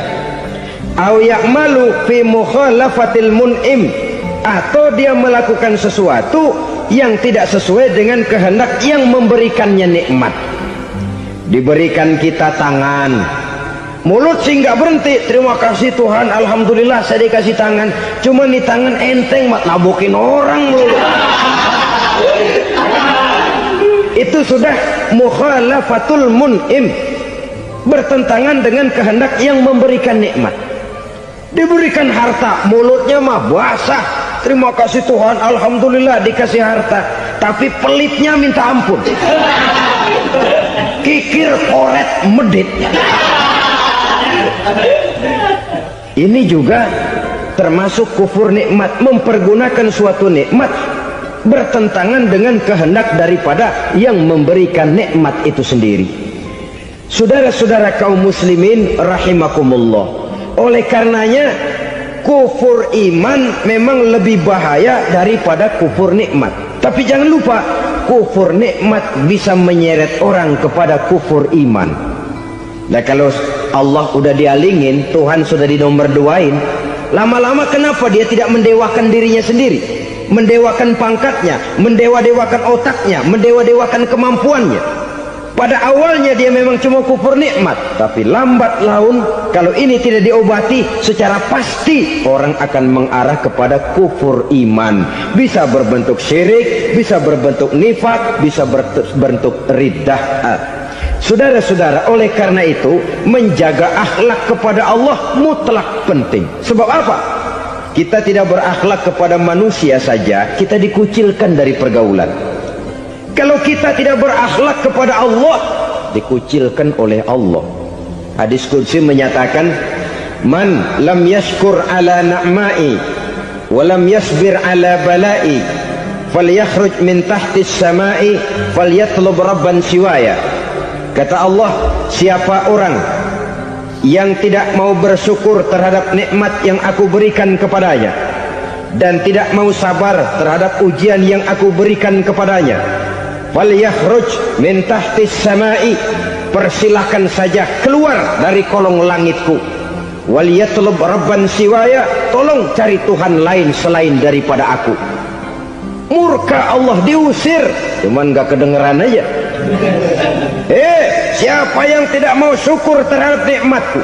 Au ya'malu fi mukhalafatil mun'im, atau dia melakukan sesuatu yang tidak sesuai dengan kehendak yang memberikannya nikmat. Diberikan kita tangan, mulut sih nggak berhenti, terima kasih Tuhan, alhamdulillah saya dikasih tangan. Cuma nih tangan enteng mat nabokin orang mulu. Itu sudah mukhalafatul mun'im, bertentangan dengan kehendak yang memberikan nikmat. Diberikan harta, mulutnya mah basah, terima kasih Tuhan, alhamdulillah dikasih harta, tapi pelitnya minta ampun, kikir koret medit. Ini juga termasuk kufur nikmat, mempergunakan suatu nikmat bertentangan dengan kehendak daripada yang memberikan nikmat itu sendiri. Saudara-saudara kaum muslimin rahimakumullah, oleh karenanya kufur iman memang lebih bahaya daripada kufur nikmat. Tapi jangan lupa, kufur nikmat bisa menyeret orang kepada kufur iman. Nah, kalau Allah udah dialingin, Tuhan sudah dinomor duain, lama-lama kenapa dia tidak mendewakan dirinya sendiri, mendewakan pangkatnya, mendewa-dewakan otaknya, mendewa-dewakan kemampuannya? Pada awalnya dia memang cuma kufur nikmat, tapi lambat laun kalau ini tidak diobati, secara pasti orang akan mengarah kepada kufur iman. Bisa berbentuk syirik, bisa berbentuk nifak, bisa berbentuk riddah. Saudara-saudara, oleh karena itu menjaga akhlak kepada Allah mutlak penting. Sebab apa? Kita tidak berakhlak kepada manusia saja, kita dikucilkan dari pergaulan. Kalau kita tidak berakhlak kepada Allah, dikucilkan oleh Allah. Hadis qudsi menyatakan, man lam yashkur ala na'mai wa lam yasbir ala balai falyakhruj min tahtis samai falyatlub rabban siwaya. Kata Allah, siapa orang yang tidak mau bersyukur terhadap nikmat yang aku berikan kepadanya dan tidak mau sabar terhadap ujian yang aku berikan kepadanya, falyakhruj min tahtis samai, persilahkan saja keluar dari kolong langitku, waliyatlub rabban siwaya, tolong cari Tuhan lain selain daripada aku. Murka Allah, diusir, cuman gak kedengeran aja. Siapa yang tidak mau syukur terhadap nikmatku,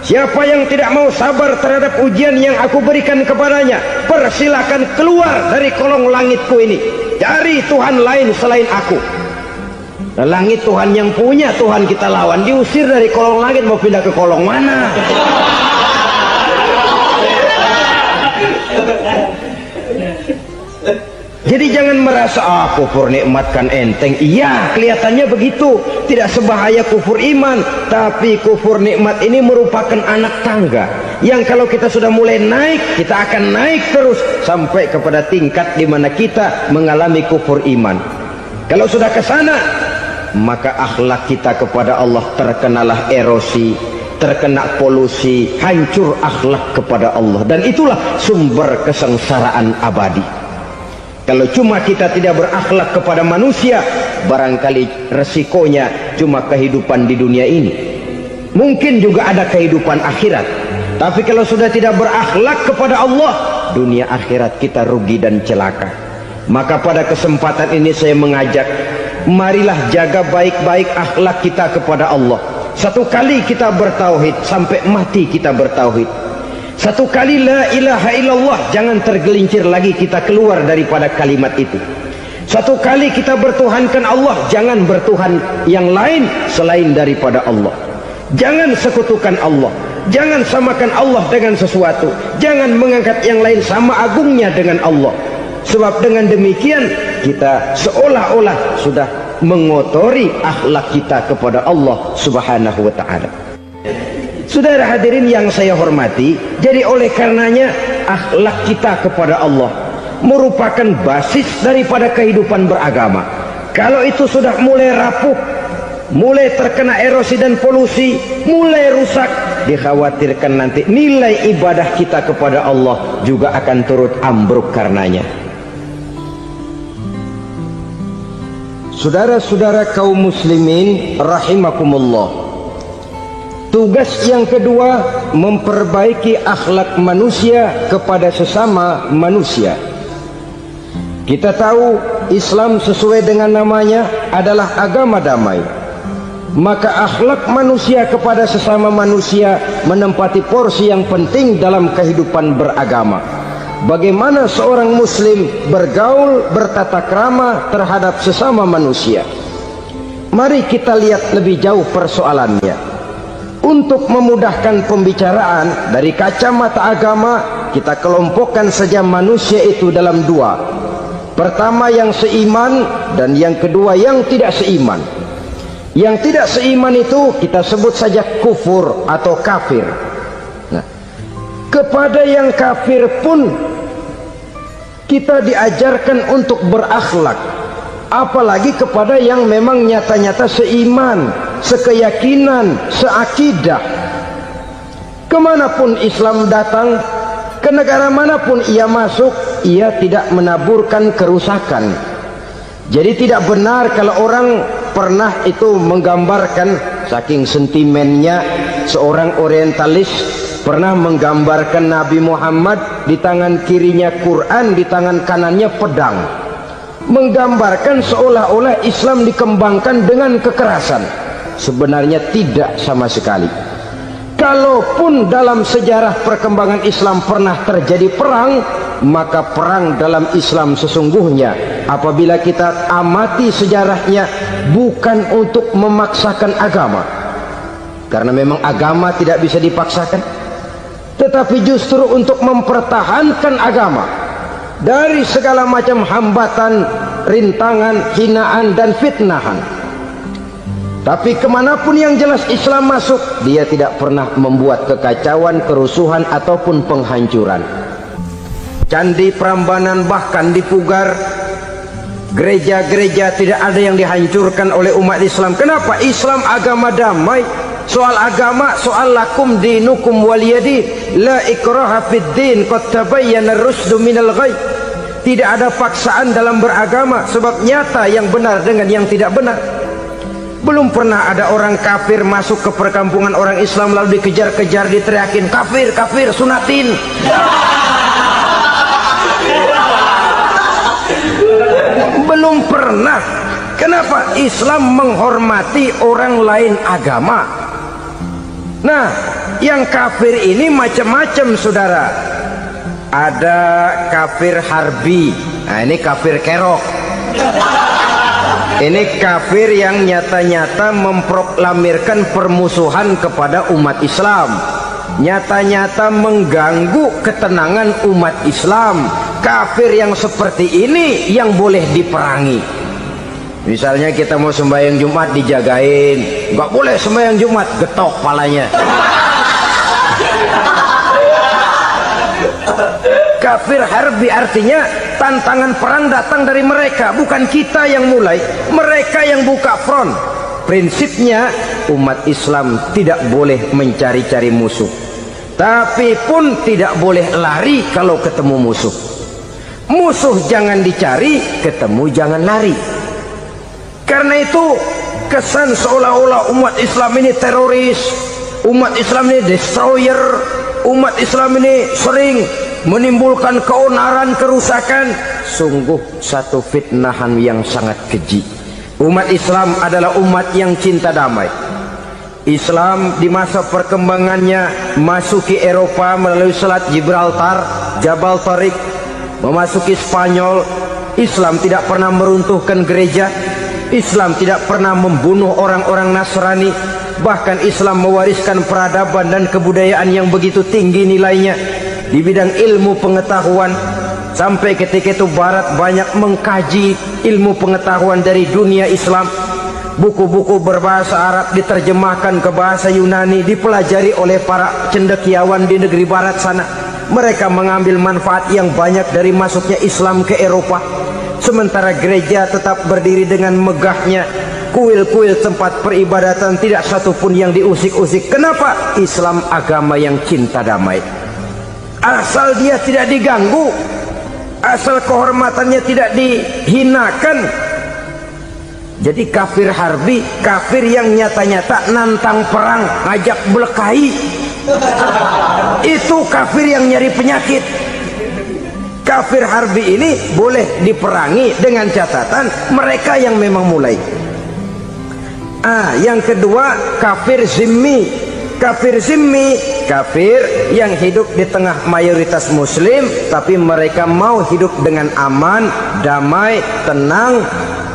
siapa yang tidak mau sabar terhadap ujian yang aku berikan kepadanya, persilahkan keluar dari kolong langitku ini, cari Tuhan lain selain aku. Nah, langit Tuhan yang punya, Tuhan kita lawan, diusir dari kolong langit, mau pindah ke kolong mana? Jadi jangan merasa kufur nikmat kan enteng. Iya, kelihatannya begitu, tidak sebahaya kufur iman. Tapi kufur nikmat ini merupakan anak tangga yang kalau kita sudah mulai naik, kita akan naik terus sampai kepada tingkat di mana kita mengalami kufur iman. Kalau sudah ke sana, maka akhlak kita kepada Allah terkenalah erosi, terkena polusi, hancur akhlak kepada Allah, dan itulah sumber kesengsaraan abadi. Kalau cuma kita tidak berakhlak kepada manusia, barangkali resikonya cuma kehidupan di dunia ini. Mungkin juga ada kehidupan akhirat. Tapi kalau sudah tidak berakhlak kepada Allah, dunia akhirat kita rugi dan celaka. Maka pada kesempatan ini saya mengajak, marilah jaga baik-baik akhlak kita kepada Allah. Satu kali kita bertauhid, sampai mati kita bertauhid. Satu kali la ilaha illallah, jangan tergelincir lagi kita keluar daripada kalimat itu. Satu kali kita bertuhankan Allah, jangan bertuhan yang lain selain daripada Allah. Jangan sekutukan Allah, jangan samakan Allah dengan sesuatu, jangan mengangkat yang lain sama agungnya dengan Allah. Sebab dengan demikian kita seolah-olah sudah mengotori akhlak kita kepada Allah Subhanahu wa ta'ala. Saudara hadirin yang saya hormati, jadi oleh karenanya akhlak kita kepada Allah merupakan basis daripada kehidupan beragama. Kalau itu sudah mulai rapuh, mulai terkena erosi dan polusi, mulai rusak, dikhawatirkan nanti nilai ibadah kita kepada Allah juga akan turut ambruk karenanya. Saudara-saudara kaum muslimin rahimakumullah, tugas yang kedua, memperbaiki akhlak manusia kepada sesama manusia. Kita tahu Islam sesuai dengan namanya adalah agama damai. Maka akhlak manusia kepada sesama manusia menempati porsi yang penting dalam kehidupan beragama. Bagaimana seorang muslim bergaul, bertata krama terhadap sesama manusia. Mari kita lihat lebih jauh persoalannya. Untuk memudahkan pembicaraan dari kacamata agama, kita kelompokkan saja manusia itu dalam dua. Pertama yang seiman, dan yang kedua yang tidak seiman. Yang tidak seiman itu kita sebut saja kufur atau kafir. Nah, kepada yang kafir pun kita diajarkan untuk berakhlak, apalagi kepada yang memang nyata-nyata seiman, sekeyakinan, seakidah. Kemanapun Islam datang, ke negara manapun ia masuk, ia tidak menaburkan kerusakan. Jadi tidak benar kalau orang pernah itu menggambarkan, saking sentimennya, seorang orientalis pernah menggambarkan Nabi Muhammad di tangan kirinya Quran, di tangan kanannya pedang, menggambarkan seolah-olah Islam dikembangkan dengan kekerasan. Sebenarnya tidak sama sekali. Kalaupun dalam sejarah perkembangan Islam pernah terjadi perang, maka perang dalam Islam sesungguhnya apabila kita amati sejarahnya bukan untuk memaksakan agama, karena memang agama tidak bisa dipaksakan, tetapi justru untuk mempertahankan agama dari segala macam hambatan, rintangan, hinaan dan fitnahan. Tapi kemanapun yang jelas Islam masuk, dia tidak pernah membuat kekacauan, kerusuhan ataupun penghancuran. Candi Prambanan bahkan dipugar, gereja-gereja tidak ada yang dihancurkan oleh umat Islam. Kenapa? Islam agama damai. Soal agama, soal lakum dinukum waliyadin, la ikraha fid din, qad tabayyana ar-rusdu minal ghayy. Tidak ada paksaan dalam beragama, sebab nyata yang benar dengan yang tidak benar. Belum pernah ada orang kafir masuk ke perkampungan orang Islam lalu dikejar-kejar, diteriakin kafir, kafir, sunatin. Belum pernah. Kenapa? Islam menghormati orang lain agama. Nah, yang kafir ini macam-macam, saudara. Ada kafir harbi. Nah, ini kafir kerok. Ini kafir yang nyata-nyata memproklamirkan permusuhan kepada umat Islam, nyata-nyata mengganggu ketenangan umat Islam. Kafir yang seperti ini yang boleh diperangi. Misalnya kita mau sembahyang Jumat dijagain, nggak boleh sembahyang Jumat, getok palanya. Kafir harbi artinya tantangan perang datang dari mereka, bukan kita yang mulai, mereka yang buka front. Prinsipnya umat Islam tidak boleh mencari-cari musuh, tapi pun tidak boleh lari kalau ketemu musuh. Musuh jangan dicari, ketemu jangan lari. Karena itu kesan seolah-olah umat Islam ini teroris, umat Islam ini destroyer, umat Islam ini sering menimbulkan keonaran, kerusakan. Sungguh satu fitnahan yang sangat keji. Umat Islam adalah umat yang cinta damai. Islam di masa perkembangannya masuki Eropa melalui Selat Gibraltar, Jabal Tariq, memasuki Spanyol. Islam tidak pernah meruntuhkan gereja, Islam tidak pernah membunuh orang-orang Nasrani. Bahkan Islam mewariskan peradaban dan kebudayaan yang begitu tinggi nilainya di bidang ilmu pengetahuan, sampai ketika itu Barat banyak mengkaji ilmu pengetahuan dari dunia Islam. Buku-buku berbahasa Arab diterjemahkan ke bahasa Yunani, dipelajari oleh para cendekiawan di negeri Barat sana. Mereka mengambil manfaat yang banyak dari masuknya Islam ke Eropa. Sementara gereja tetap berdiri dengan megahnya. Kuil-kuil tempat peribadatan tidak satupun yang diusik-usik. Kenapa? Islam agama yang cinta damai. Asal dia tidak diganggu, asal kehormatannya tidak dihinakan. Jadi kafir harbi, kafir yang nyata-nyata nantang perang, ngajak berkelahi. Itu kafir yang nyari penyakit. Kafir harbi ini boleh diperangi dengan catatan mereka yang memang mulai. Yang kedua kafir zimmi. Kafir zimmi, kafir yang hidup di tengah mayoritas muslim, tapi mereka mau hidup dengan aman, damai, tenang.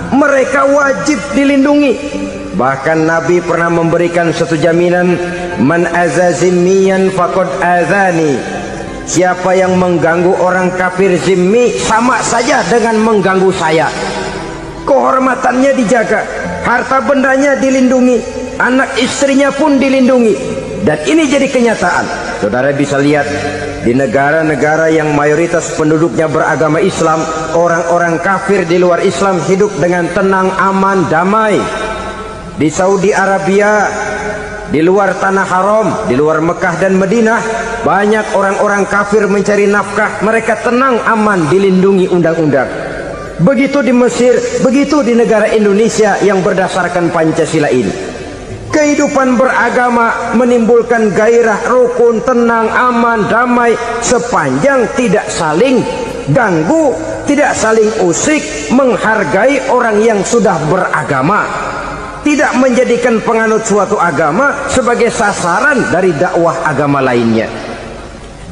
Mereka wajib dilindungi. Bahkan Nabi pernah memberikan satu jaminan, man aza zimmiyan faqad azani. Siapa yang mengganggu orang kafir zimmi sama saja dengan mengganggu saya. Kehormatannya dijaga, harta bendanya dilindungi, anak istrinya pun dilindungi. Dan ini jadi kenyataan. Saudara bisa lihat di negara-negara yang mayoritas penduduknya beragama Islam, orang-orang kafir di luar Islam hidup dengan tenang, aman, damai. Di Saudi Arabia, di luar tanah haram, di luar Mekah dan Madinah, banyak orang-orang kafir mencari nafkah. Mereka tenang, aman, dilindungi undang-undang. Begitu di Mesir, begitu di negara Indonesia yang berdasarkan Pancasila ini. Kehidupan beragama menimbulkan gairah, rukun, tenang, aman, damai, sepanjang tidak saling ganggu, tidak saling usik, menghargai orang yang sudah beragama, tidak menjadikan penganut suatu agama sebagai sasaran dari dakwah agama lainnya.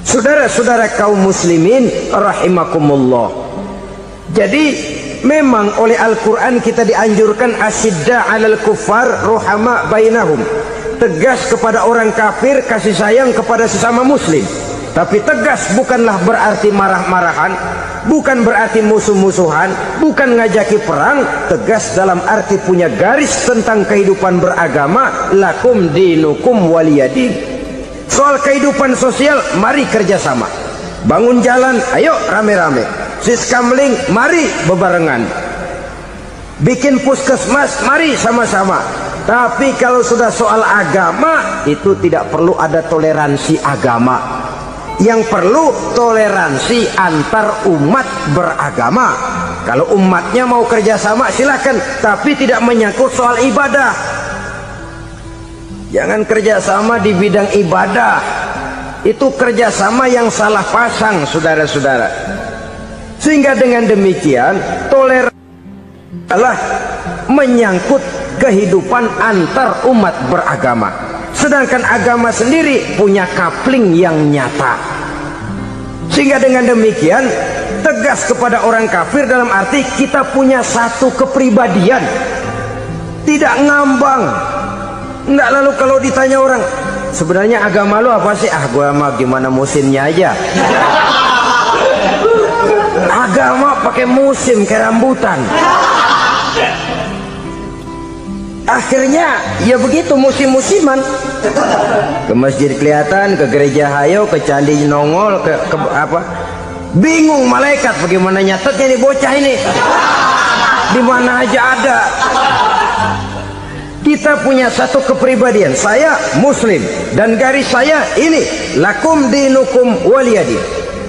Saudara-saudara kaum muslimin rahimakumullah. Jadi memang oleh Al-Quran kita dianjurkan asyidda 'alal kuffar ruhama bainahum, tegas kepada orang kafir, kasih sayang kepada sesama muslim. Tapi tegas bukanlah berarti marah-marahan, bukan berarti musuh-musuhan, bukan ngajaki perang. Tegas dalam arti punya garis tentang kehidupan beragama, lakum dinukum waliyadin. Soal kehidupan sosial, mari kerjasama. Bangun jalan, ayo rame-rame. Siskamling, mari bebarengan. Bikin puskesmas, mari sama-sama. Tapi kalau sudah soal agama, itu tidak perlu ada toleransi agama. Yang perlu toleransi antar umat beragama. Kalau umatnya mau kerjasama silakan, tapi tidak menyangkut soal ibadah. Jangan kerjasama di bidang ibadah. Itu kerjasama yang salah pasang, saudara-saudara. Sehingga dengan demikian toleransi adalah menyangkut kehidupan antar umat beragama. Sedangkan agama sendiri punya kapling yang nyata. Sehingga dengan demikian tegas kepada orang kafir dalam arti kita punya satu kepribadian, tidak ngambang. Enggak, lalu kalau ditanya orang, sebenarnya agama lu apa sih? Ah, gua mah gimana musimnya aja. Agama pakai musim kayak rambutan. Akhirnya ya begitu, musim-musiman. Ke masjid kelihatan, ke gereja hayo, ke candi nongol, ke apa? Bingung malaikat bagaimana nyatetnya nih bocah ini. Di mana aja ada. Kita punya satu kepribadian, saya muslim dan garis saya ini, lakum dinukum waliyadin.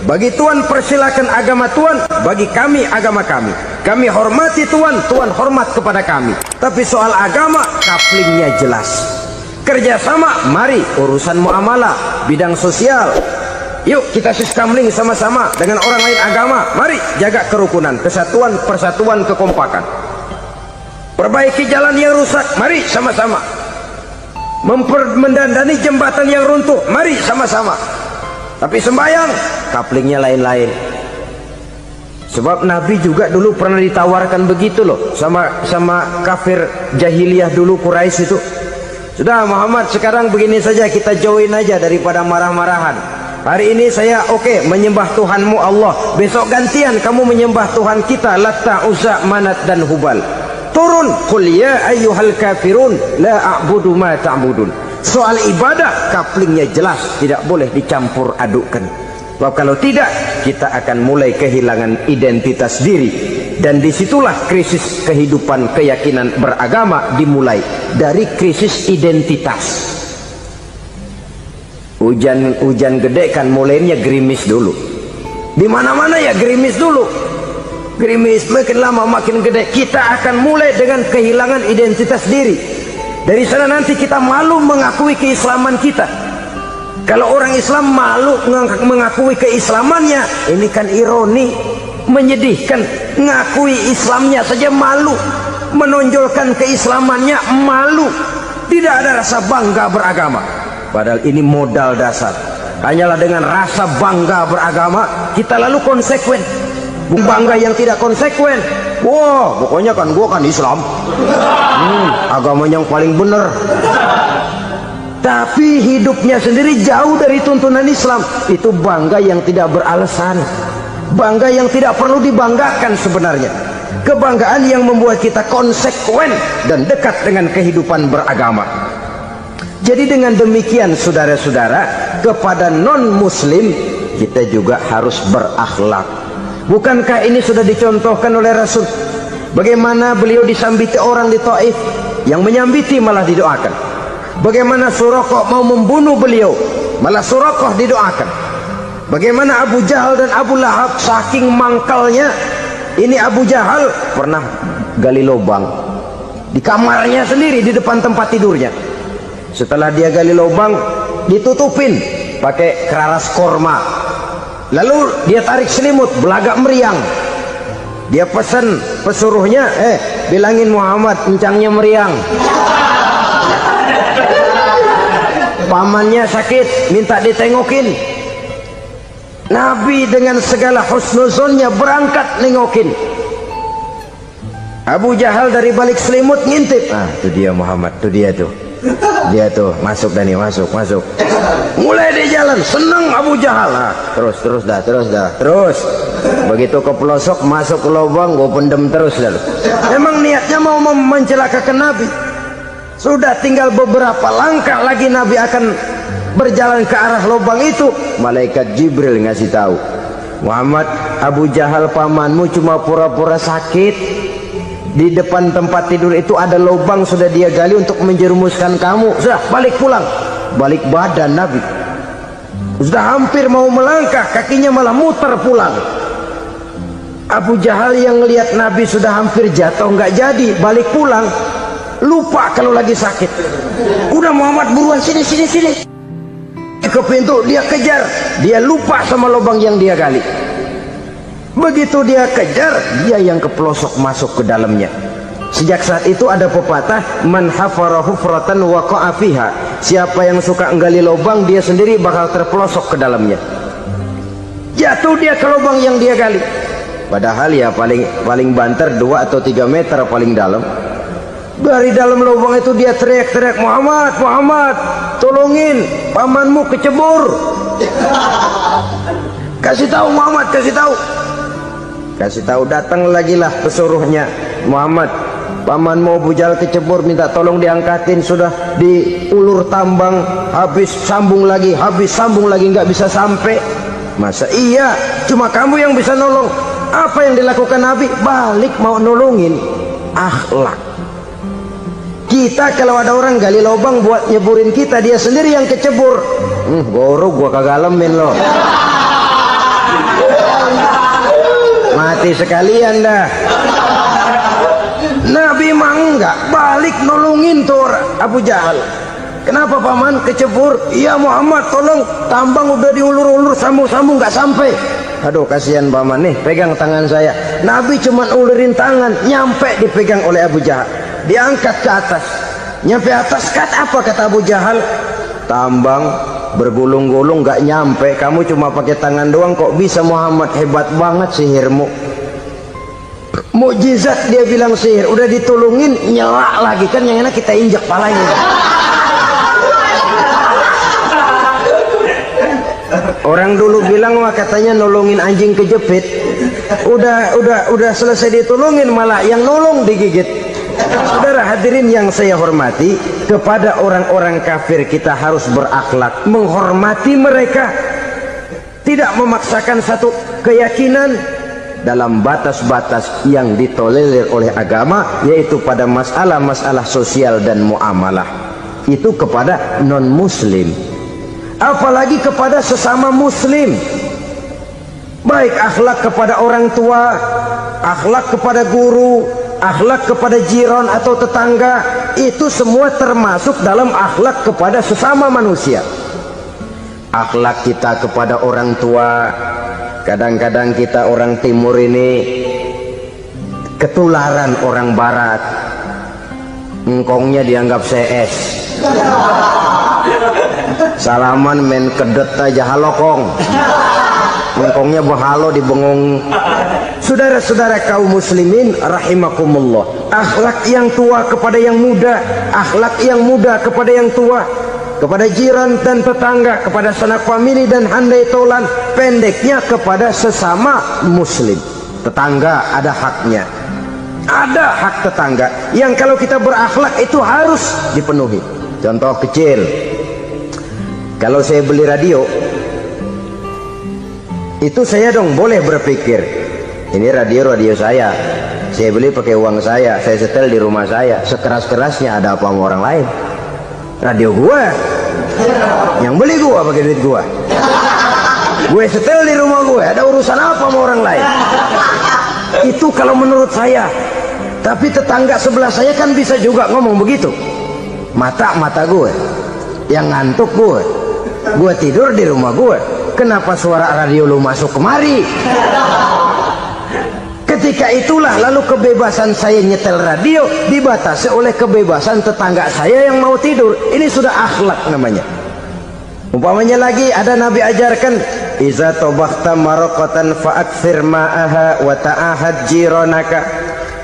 Bagi Tuhan persilakan agama Tuhan, bagi kami agama kami. Kami hormati Tuhan, Tuhan hormat kepada kami. Tapi soal agama kaplingnya jelas. Kerjasama, mari urusan muamalah, bidang sosial. Yuk kita siskamling sama-sama dengan orang lain agama. Mari jaga kerukunan, kesatuan, persatuan, kekompakan. Perbaiki jalan yang rusak, mari sama-sama. Mendandani jembatan yang runtuh, mari sama-sama. Tapi sembahyang, kaplingnya lain-lain. Sebab Nabi juga dulu pernah ditawarkan begitu loh sama kafir jahiliyah dulu, Quraisy itu. Sudah Muhammad, sekarang begini saja, kita join aja daripada marah-marahan. Hari ini saya oke menyembah Tuhanmu Allah, besok gantian kamu menyembah Tuhan kita Latta, Uzza, Manat dan Hubal. Turun, qul ya ayyuhal kafirun la a'budu ma ta'budun. Soal ibadah kaplingnya jelas, tidak boleh dicampur adukkan. Sebab kalau tidak, kita akan mulai kehilangan identitas diri, dan disitulah krisis kehidupan keyakinan beragama dimulai dari krisis identitas. Hujan gede kan mulainya gerimis dulu. Di mana-mana ya gerimis dulu. Gerimis makin lama makin gede, kita akan mulai dengan kehilangan identitas diri. Dari sana nanti kita malu mengakui keislaman kita. Kalau orang Islam malu mengakui keislamannya, ini kan ironi, menyedihkan. Ngakui Islamnya saja malu, menonjolkan keislamannya malu, tidak ada rasa bangga beragama. Padahal ini modal dasar. Hanyalah dengan rasa bangga beragama kita lalu konsekuen. Bangga yang tidak konsekuen, wah pokoknya kan gua kan Islam, agama yang paling benar. Tapi hidupnya sendiri jauh dari tuntunan Islam. Itu bangga yang tidak beralasan, bangga yang tidak perlu dibanggakan sebenarnya. Kebanggaan yang membuat kita konsekuen dan dekat dengan kehidupan beragama. Jadi dengan demikian saudara-saudara, kepada non-muslim kita juga harus berakhlak. Bukankah ini sudah dicontohkan oleh Rasul? Bagaimana beliau disambiti orang di Taif, yang menyambiti malah didoakan. Bagaimana Suraqah mau membunuh beliau, malah Suraqah didoakan. Bagaimana Abu Jahal dan Abu Lahab saking mangkalnya. Ini Abu Jahal pernah gali lubang di kamarnya sendiri, di depan tempat tidurnya. Setelah dia gali lubang, ditutupin pakai keraras korma. Lalu dia tarik selimut, belagak meriang. Dia pesan pesuruhnya, bilangin Muhammad encangnya meriang. Pamannya sakit, minta ditengokin. Nabi dengan segala husnuzonnya berangkat nengokin. Abu Jahal dari balik selimut ngintip. Itu dia Muhammad, itu dia tuh. Dia tuh masuk Dani, masuk. Mulai di jalan, seneng Abu Jahal. Terus. Begitu ke pelosok, masuk ke lubang, gue pendem terus lalu. Emang niatnya mau mencelakakan Nabi. Sudah tinggal beberapa langkah lagi Nabi akan berjalan ke arah lubang itu. Malaikat Jibril ngasih tahu, Muhammad, Abu Jahal pamanmu cuma pura-pura sakit. Di depan tempat tidur itu ada lubang sudah dia gali untuk menjerumuskan kamu. Sudah balik pulang. Balik badan Nabi. Sudah hampir mau melangkah, kakinya malah muter pulang. Abu Jahal yang lihat Nabi sudah hampir jatuh nggak jadi, balik pulang. Lupa kalau lagi sakit. Udah Muhammad buruan sini. Ke pintu dia kejar. Dia lupa sama lubang yang dia gali. Begitu dia kejar, dia yang ke pelosok masuk ke dalamnya. Sejak saat itu ada pepatah, man hafara hufratan waqa'a fiha. Siapa yang suka nggali lubang, dia sendiri bakal terpelosok ke dalamnya. Jatuh dia ke lubang yang dia gali. Padahal ya paling banter 2 atau 3 meter paling dalam. Dari dalam lubang itu dia teriak-teriak, Muhammad, tolongin, pamanmu kecebur. Kasih tahu Muhammad, kasih tahu. Datang lagi lah pesuruhnya, Muhammad, pamanmu Abu Jahal kecebur, minta tolong diangkatin. Sudah diulur tambang, habis sambung lagi nggak bisa sampai. Masa iya cuma kamu yang bisa nolong? Apa yang dilakukan Nabi? Balik mau nolongin. Akhlak. Kita kalau ada orang gali lubang buat nyeburin kita, dia sendiri yang kecebur. Gua kagak lemin loh. Mati sekalian dah. Nabi mah enggak, balik nolongin tuh Abu Jahal. Kenapa paman kecebur? Iya Muhammad, tolong, tambang udah diulur-ulur, sambung-sambung nggak sampai. Aduh kasihan paman, nih pegang tangan saya. Nabi cuma ulurin tangan, nyampe dipegang oleh Abu Jahal. Diangkat ke atas. Nyampe atas, apa kata Abu Jahal? Tambang bergulung-gulung nggak nyampe, kamu cuma pakai tangan doang kok bisa Muhammad, hebat banget sihirmu. Mukjizat dia bilang sihir, udah ditolongin nyelak lagi, kan yang enak kita injak palanya. Orang dulu bilang wah katanya nolongin anjing kejepit, udah selesai ditolongin malah yang nolong digigit. Saudara hadirin yang saya hormati, kepada orang-orang kafir kita harus berakhlak, menghormati mereka, tidak memaksakan satu keyakinan dalam batas-batas yang ditolerir oleh agama, yaitu pada masalah-masalah sosial dan muamalah. Itu kepada non-muslim, apalagi kepada sesama muslim. Baik akhlak kepada orang tua, akhlak kepada guru, akhlak kepada jiran atau tetangga, itu semua termasuk dalam akhlak kepada sesama manusia. Akhlak kita kepada orang tua, kadang-kadang kita orang timur ini ketularan orang barat. Engkongnya dianggap CS, salaman main kedet aja halokong, engkongnya behalo di bengong. Saudara-saudara kaum muslimin rahimakumullah, akhlak yang tua kepada yang muda, akhlak yang muda kepada yang tua, kepada jiran dan tetangga, kepada sanak famili dan handai tolan, pendeknya kepada sesama muslim. Tetangga ada haknya, ada hak tetangga yang kalau kita berakhlak itu harus dipenuhi. Contoh kecil, kalau saya beli radio, itu saya dong boleh berpikir, ini radio saya beli pakai uang saya setel di rumah saya, sekeras-kerasnya ada apa sama orang lain? Radio gua, yang beli gua pakai duit gua, gue setel di rumah gue, ada urusan apa sama orang lain? Itu kalau menurut saya. Tapi tetangga sebelah saya kan bisa juga ngomong begitu, mata gue, Yang ngantuk gue tidur di rumah gue. Kenapa suara radio lu masuk kemari? Ketika itulah lalu kebebasan saya nyetel radio dibatasi oleh kebebasan tetangga saya yang mau tidur. Ini sudah akhlak namanya. Umpamanya lagi ada Nabi ajarkan, iza tobakhta maraqatan fa'akthir ma'aha wa ta'ahad jironaka.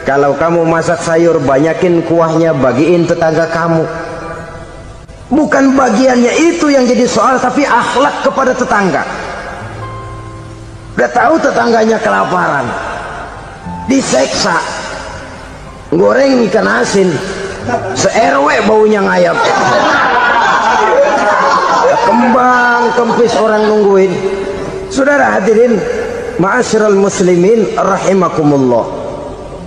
Kalau kamu masak sayur, banyakin kuahnya, bagiin tetangga kamu. Bukan bagiannya itu yang jadi soal, tapi akhlak kepada tetangga. Udah tahu tetangganya kelaparan, diseksa, goreng ikan asin, se-RW baunya ngayap, kembang kempis orang nungguin. Saudara hadirin ma'asyiral muslimin rahimakumullah.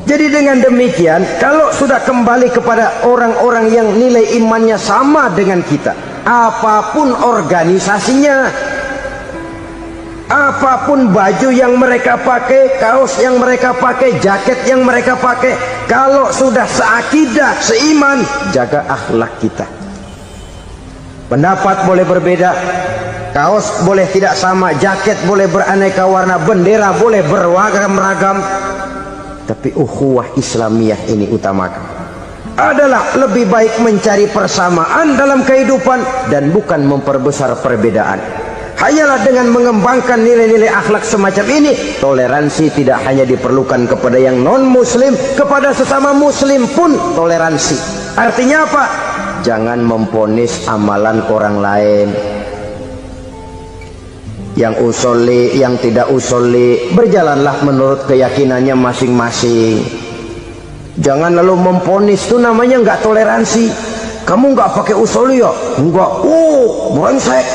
Jadi dengan demikian, kalau sudah kembali kepada orang-orang yang nilai imannya sama dengan kita, apapun organisasinya, apapun baju yang mereka pakai, kaos yang mereka pakai, jaket yang mereka pakai, kalau sudah seakidah, seiman, jaga akhlak kita. Pendapat boleh berbeda, kaos boleh tidak sama, jaket boleh beraneka warna, bendera boleh beragam-ragam, tapi ukhuwah Islamiyah ini utamakan. Adalah lebih baik mencari persamaan dalam kehidupan dan bukan memperbesar perbedaan. Hanyalah dengan mengembangkan nilai-nilai akhlak semacam ini, toleransi tidak hanya diperlukan kepada yang non-muslim, kepada sesama muslim pun toleransi. Artinya apa? Jangan memponis amalan orang lain. Yang usoli, yang tidak usoli, berjalanlah menurut keyakinannya masing-masing. Jangan lalu memponis, itu namanya nggak toleransi. Kamu nggak pakai usoli ya? Enggak. Brengsek.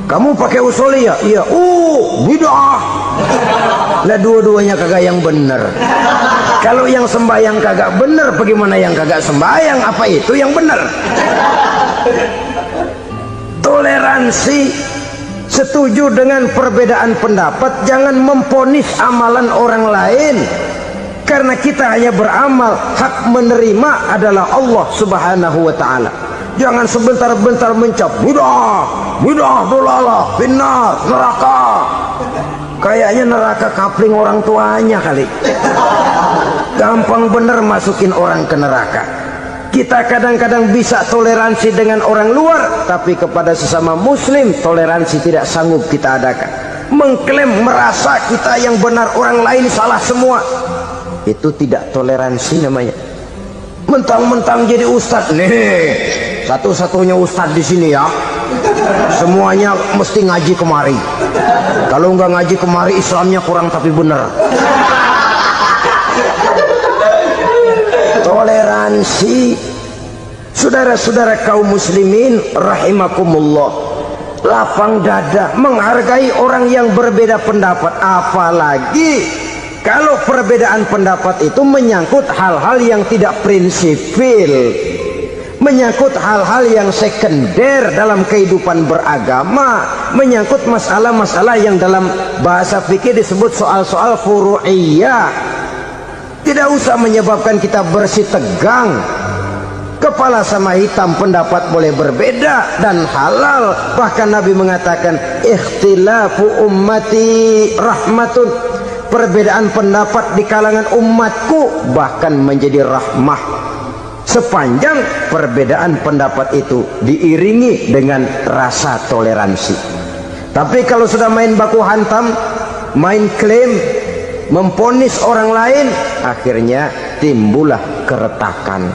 Kamu pakai usoli ya? Iya. Bid'ah. Lah dua-duanya kagak yang bener. Kalau yang sembahyang kagak bener, bagaimana yang kagak sembahyang? Apa itu yang bener? Toleransi, setuju dengan perbedaan pendapat, jangan memponis amalan orang lain. Karena kita hanya beramal, hak menerima adalah Allah Subhanahu wa ta'ala. Jangan sebentar-bentar mencap bidah dolalah, finnar, neraka. Kayaknya neraka kapling orang tuanya kali. Gampang bener masukin orang ke neraka. Kita kadang-kadang bisa toleransi dengan orang luar, tapi kepada sesama muslim toleransi tidak sanggup kita adakan. Mengklaim merasa kita yang benar, orang lain salah semua, itu tidak toleransi namanya. Mentang-mentang jadi ustadz nih, satu-satunya ustadz di sini ya, semuanya mesti ngaji kemari. Kalau nggak ngaji kemari, Islamnya kurang tapi bener. Toleransi. Saudara-saudara kaum muslimin rahimakumullah, lapang dada menghargai orang yang berbeda pendapat, apalagi kalau perbedaan pendapat itu menyangkut hal-hal yang tidak prinsipil, menyangkut hal-hal yang sekunder dalam kehidupan beragama, menyangkut masalah-masalah yang dalam bahasa fikih disebut soal-soal furu'iyah. Tidak usah menyebabkan kita bersih tegang. Kepala sama hitam pendapat boleh berbeda dan halal. Bahkan Nabi mengatakan ikhtilafu ummati rahmatun. Perbedaan pendapat di kalangan umatku bahkan menjadi rahmah, sepanjang perbedaan pendapat itu diiringi dengan rasa toleransi. Tapi kalau sudah main baku hantam, main klaim, memponis orang lain, akhirnya timbullah keretakan.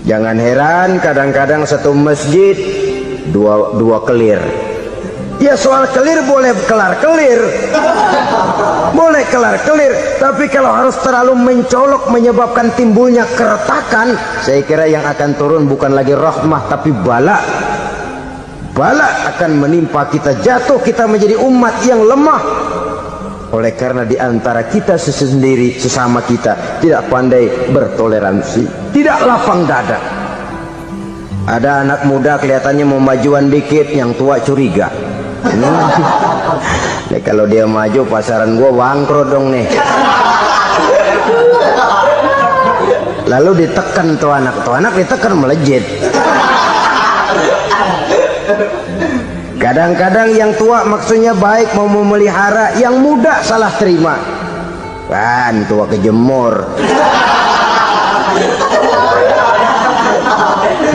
Jangan heran kadang-kadang satu masjid dua kelir. Ya soal kelir boleh kelar-kelir, boleh kelar-kelir, tapi kalau harus terlalu mencolok menyebabkan timbulnya keretakan, saya kira yang akan turun bukan lagi rahmah tapi bala. Bala akan menimpa kita, jatuh kita menjadi umat yang lemah. Oleh karena di antara kita sendiri, sesama kita tidak pandai bertoleransi, tidak lapang dada. Ada anak muda kelihatannya mau majuan dikit, yang tua curiga. Nih kalau dia maju pasaran gua bangkrut dong nih. lalu ditekan tuh anak ditekan melejit. Kadang-kadang yang tua maksudnya baik mau memelihara, yang muda salah terima. Kan tua kejemur.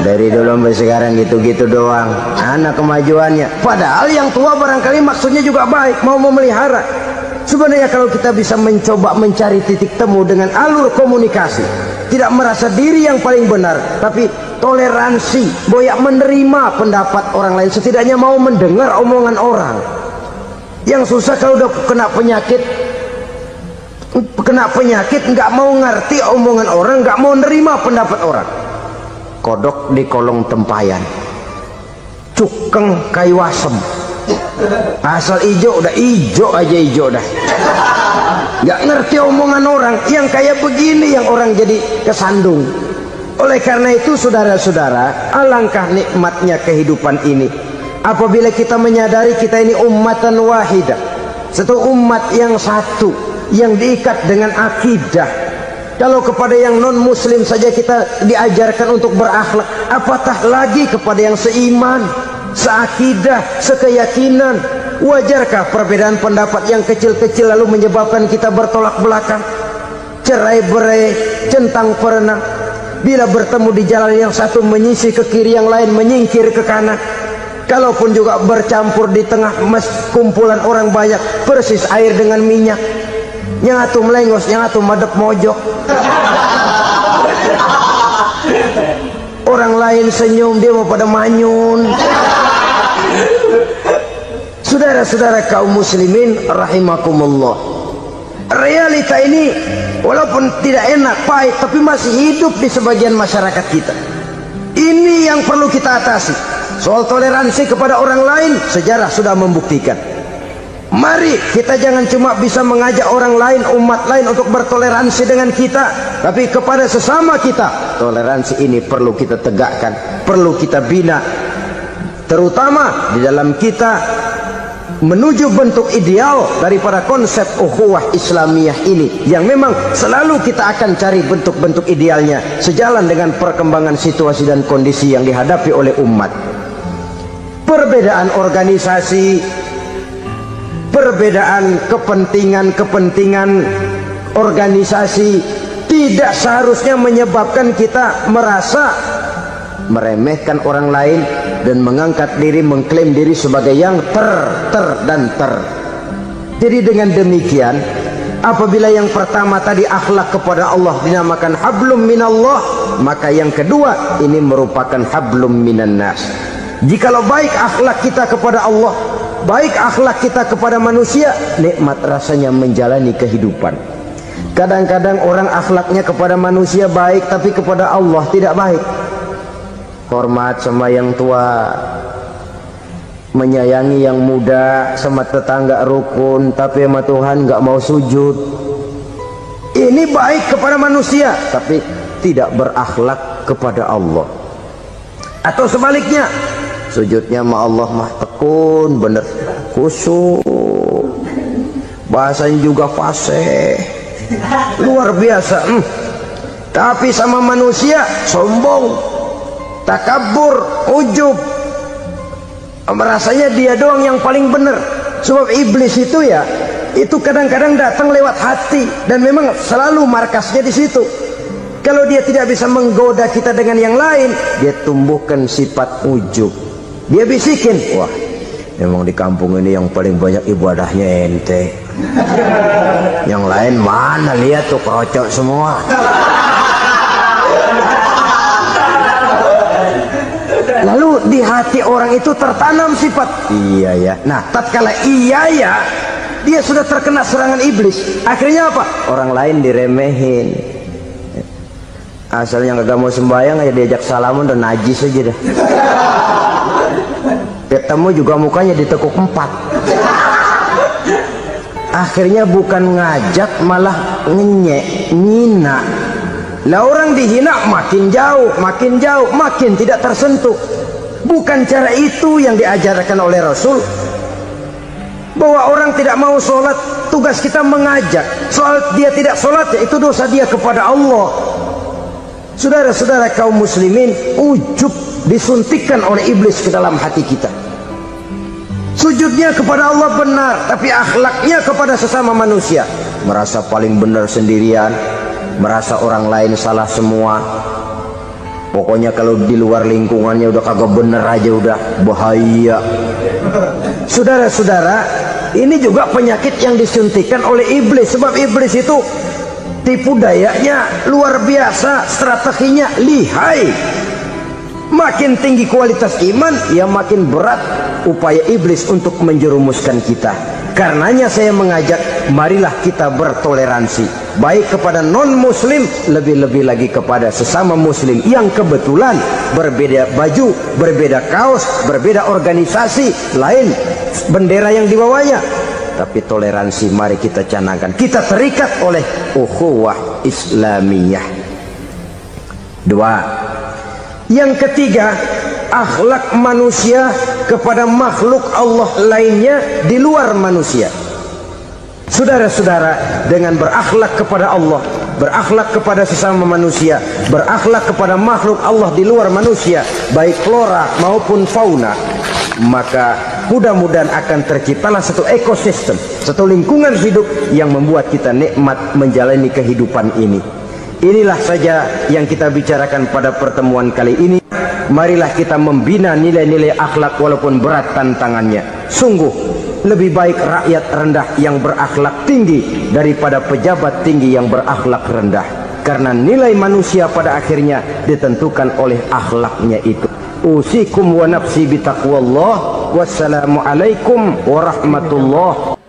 Dari dulu sampai sekarang gitu-gitu doang anak kemajuannya. Padahal yang tua barangkali maksudnya juga baik, mau memelihara. Sebenarnya kalau kita bisa mencoba mencari titik temu dengan alur komunikasi, tidak merasa diri yang paling benar, tapi toleransi, boyak menerima pendapat orang lain, setidaknya mau mendengar omongan orang. Yang susah kalau udah kena penyakit nggak mau ngerti omongan orang, nggak mau nerima pendapat orang. Kodok di kolong tempayan, cukeng kayu asem, asal ijo udah ijo aja, ijo dah, nggak ngerti omongan orang. Yang kayak begini yang orang jadi kesandung. Oleh karena itu saudara-saudara, alangkah nikmatnya kehidupan ini apabila kita menyadari kita ini ummatan wahidah, satu umat yang satu, yang diikat dengan akidah. Kalau kepada yang non muslim saja kita diajarkan untuk berakhlak, apatah lagi kepada yang seiman, seakidah, sekeyakinan. Wajarkah perbedaan pendapat yang kecil-kecil lalu menyebabkan kita bertolak belakang, cerai-berai, centang perenang? Bila bertemu di jalan yang satu menyisih ke kiri, yang lain menyingkir ke kanan. Kalaupun juga bercampur di tengah kumpulan orang banyak, persis air dengan minyak. Yang atu melengos, yang atu madep mojok. Orang lain senyum, dia mau pada manyun. Saudara-saudara kaum muslimin rahimakumullah, realita ini walaupun tidak enak, pahit, tapi masih hidup di sebagian masyarakat kita. Ini yang perlu kita atasi. Soal toleransi kepada orang lain, sejarah sudah membuktikan. Mari kita jangan cuma bisa mengajak orang lain, umat lain untuk bertoleransi dengan kita, tapi kepada sesama kita toleransi ini perlu kita tegakkan, perlu kita bina, terutama di dalam kita menuju bentuk ideal daripada konsep ukhuwah Islamiyah ini, yang memang selalu kita akan cari bentuk-bentuk idealnya sejalan dengan perkembangan situasi dan kondisi yang dihadapi oleh umat. Perbedaan organisasi, perbedaan kepentingan organisasi tidak seharusnya menyebabkan kita merasa meremehkan orang lain dan mengangkat diri, mengklaim diri sebagai yang ter. Jadi dengan demikian, apabila yang pertama tadi akhlak kepada Allah dinamakan hablum minallah, maka yang kedua ini merupakan hablum minan nas. Jikalau baik akhlak kita kepada Allah, baik akhlak kita kepada manusia, nikmat rasanya menjalani kehidupan. Kadang-kadang orang akhlaknya kepada manusia baik, tapi kepada Allah tidak baik. Hormat sama yang tua, menyayangi yang muda, sama tetangga rukun, tapi sama Tuhan nggak mau sujud. Ini baik kepada manusia, tapi tidak berakhlak kepada Allah. Atau sebaliknya, sujudnya sama Allah mah tekun, bener, khusyuk, bahasanya juga fasih, luar biasa. Tapi sama manusia sombong, takabur, ujub, merasanya dia doang yang paling benar. Sebab iblis itu ya, itu kadang-kadang datang lewat hati, dan memang selalu markasnya di situ. Kalau dia tidak bisa menggoda kita dengan yang lain, dia tumbuhkan sifat ujub. Dia bisikin, wah memang di kampung ini yang paling banyak ibadahnya ente, yang lain mana, lihat tuh kerocok semua. Lalu di hati orang itu tertanam sifat iya ya. Nah, tatkala iya ya, dia sudah terkena serangan iblis. Akhirnya apa? Orang lain diremehin. Asalnya nggak mau sembahyang aja diajak salaman dan najis aja dah. Ketemu juga mukanya ditekuk 4. Akhirnya bukan ngajak malah ngenyek, ngina. Lah orang dihina makin jauh, makin tidak tersentuh. Bukan cara itu yang diajarkan oleh Rasul. Bahwa orang tidak mau sholat, tugas kita mengajak. Soal dia tidak sholat, ya itu dosa dia kepada Allah. Saudara-saudara kaum muslimin, ujub disuntikkan oleh iblis ke dalam hati kita. Sujudnya kepada Allah benar, tapi akhlaknya kepada sesama manusia, merasa paling benar sendirian, merasa orang lain salah semua. Pokoknya kalau di luar lingkungannya udah kagak bener aja udah bahaya. Saudara-saudara, ini juga penyakit yang disuntikkan oleh iblis. Sebab iblis itu tipu dayanya luar biasa, strateginya lihai. Makin tinggi kualitas iman, ya makin berat upaya iblis untuk menjerumuskan kita. Karenanya saya mengajak, marilah kita bertoleransi, baik kepada non muslim, lebih-lebih lagi kepada sesama muslim yang kebetulan berbeda baju, berbeda kaos, berbeda organisasi, lain bendera yang dibawanya. Tapi toleransi mari kita canangkan. Kita terikat oleh ukhuwah Islamiyah. Dua. Yang ketiga, akhlak manusia kepada makhluk Allah lainnya di luar manusia. Saudara-saudara, dengan berakhlak kepada Allah, berakhlak kepada sesama manusia, berakhlak kepada makhluk Allah di luar manusia, baik flora maupun fauna, maka mudah-mudahan akan terciptalah satu ekosistem, satu lingkungan hidup yang membuat kita nikmat menjalani kehidupan ini. Inilah saja yang kita bicarakan pada pertemuan kali ini. Marilah kita membina nilai-nilai akhlak walaupun berat tantangannya. Sungguh lebih baik rakyat rendah yang berakhlak tinggi daripada pejabat tinggi yang berakhlak rendah. Karena nilai manusia pada akhirnya ditentukan oleh akhlaknya itu. Usikum wa nafsi bitaqwallah. Wassalamualaikum warahmatullahi.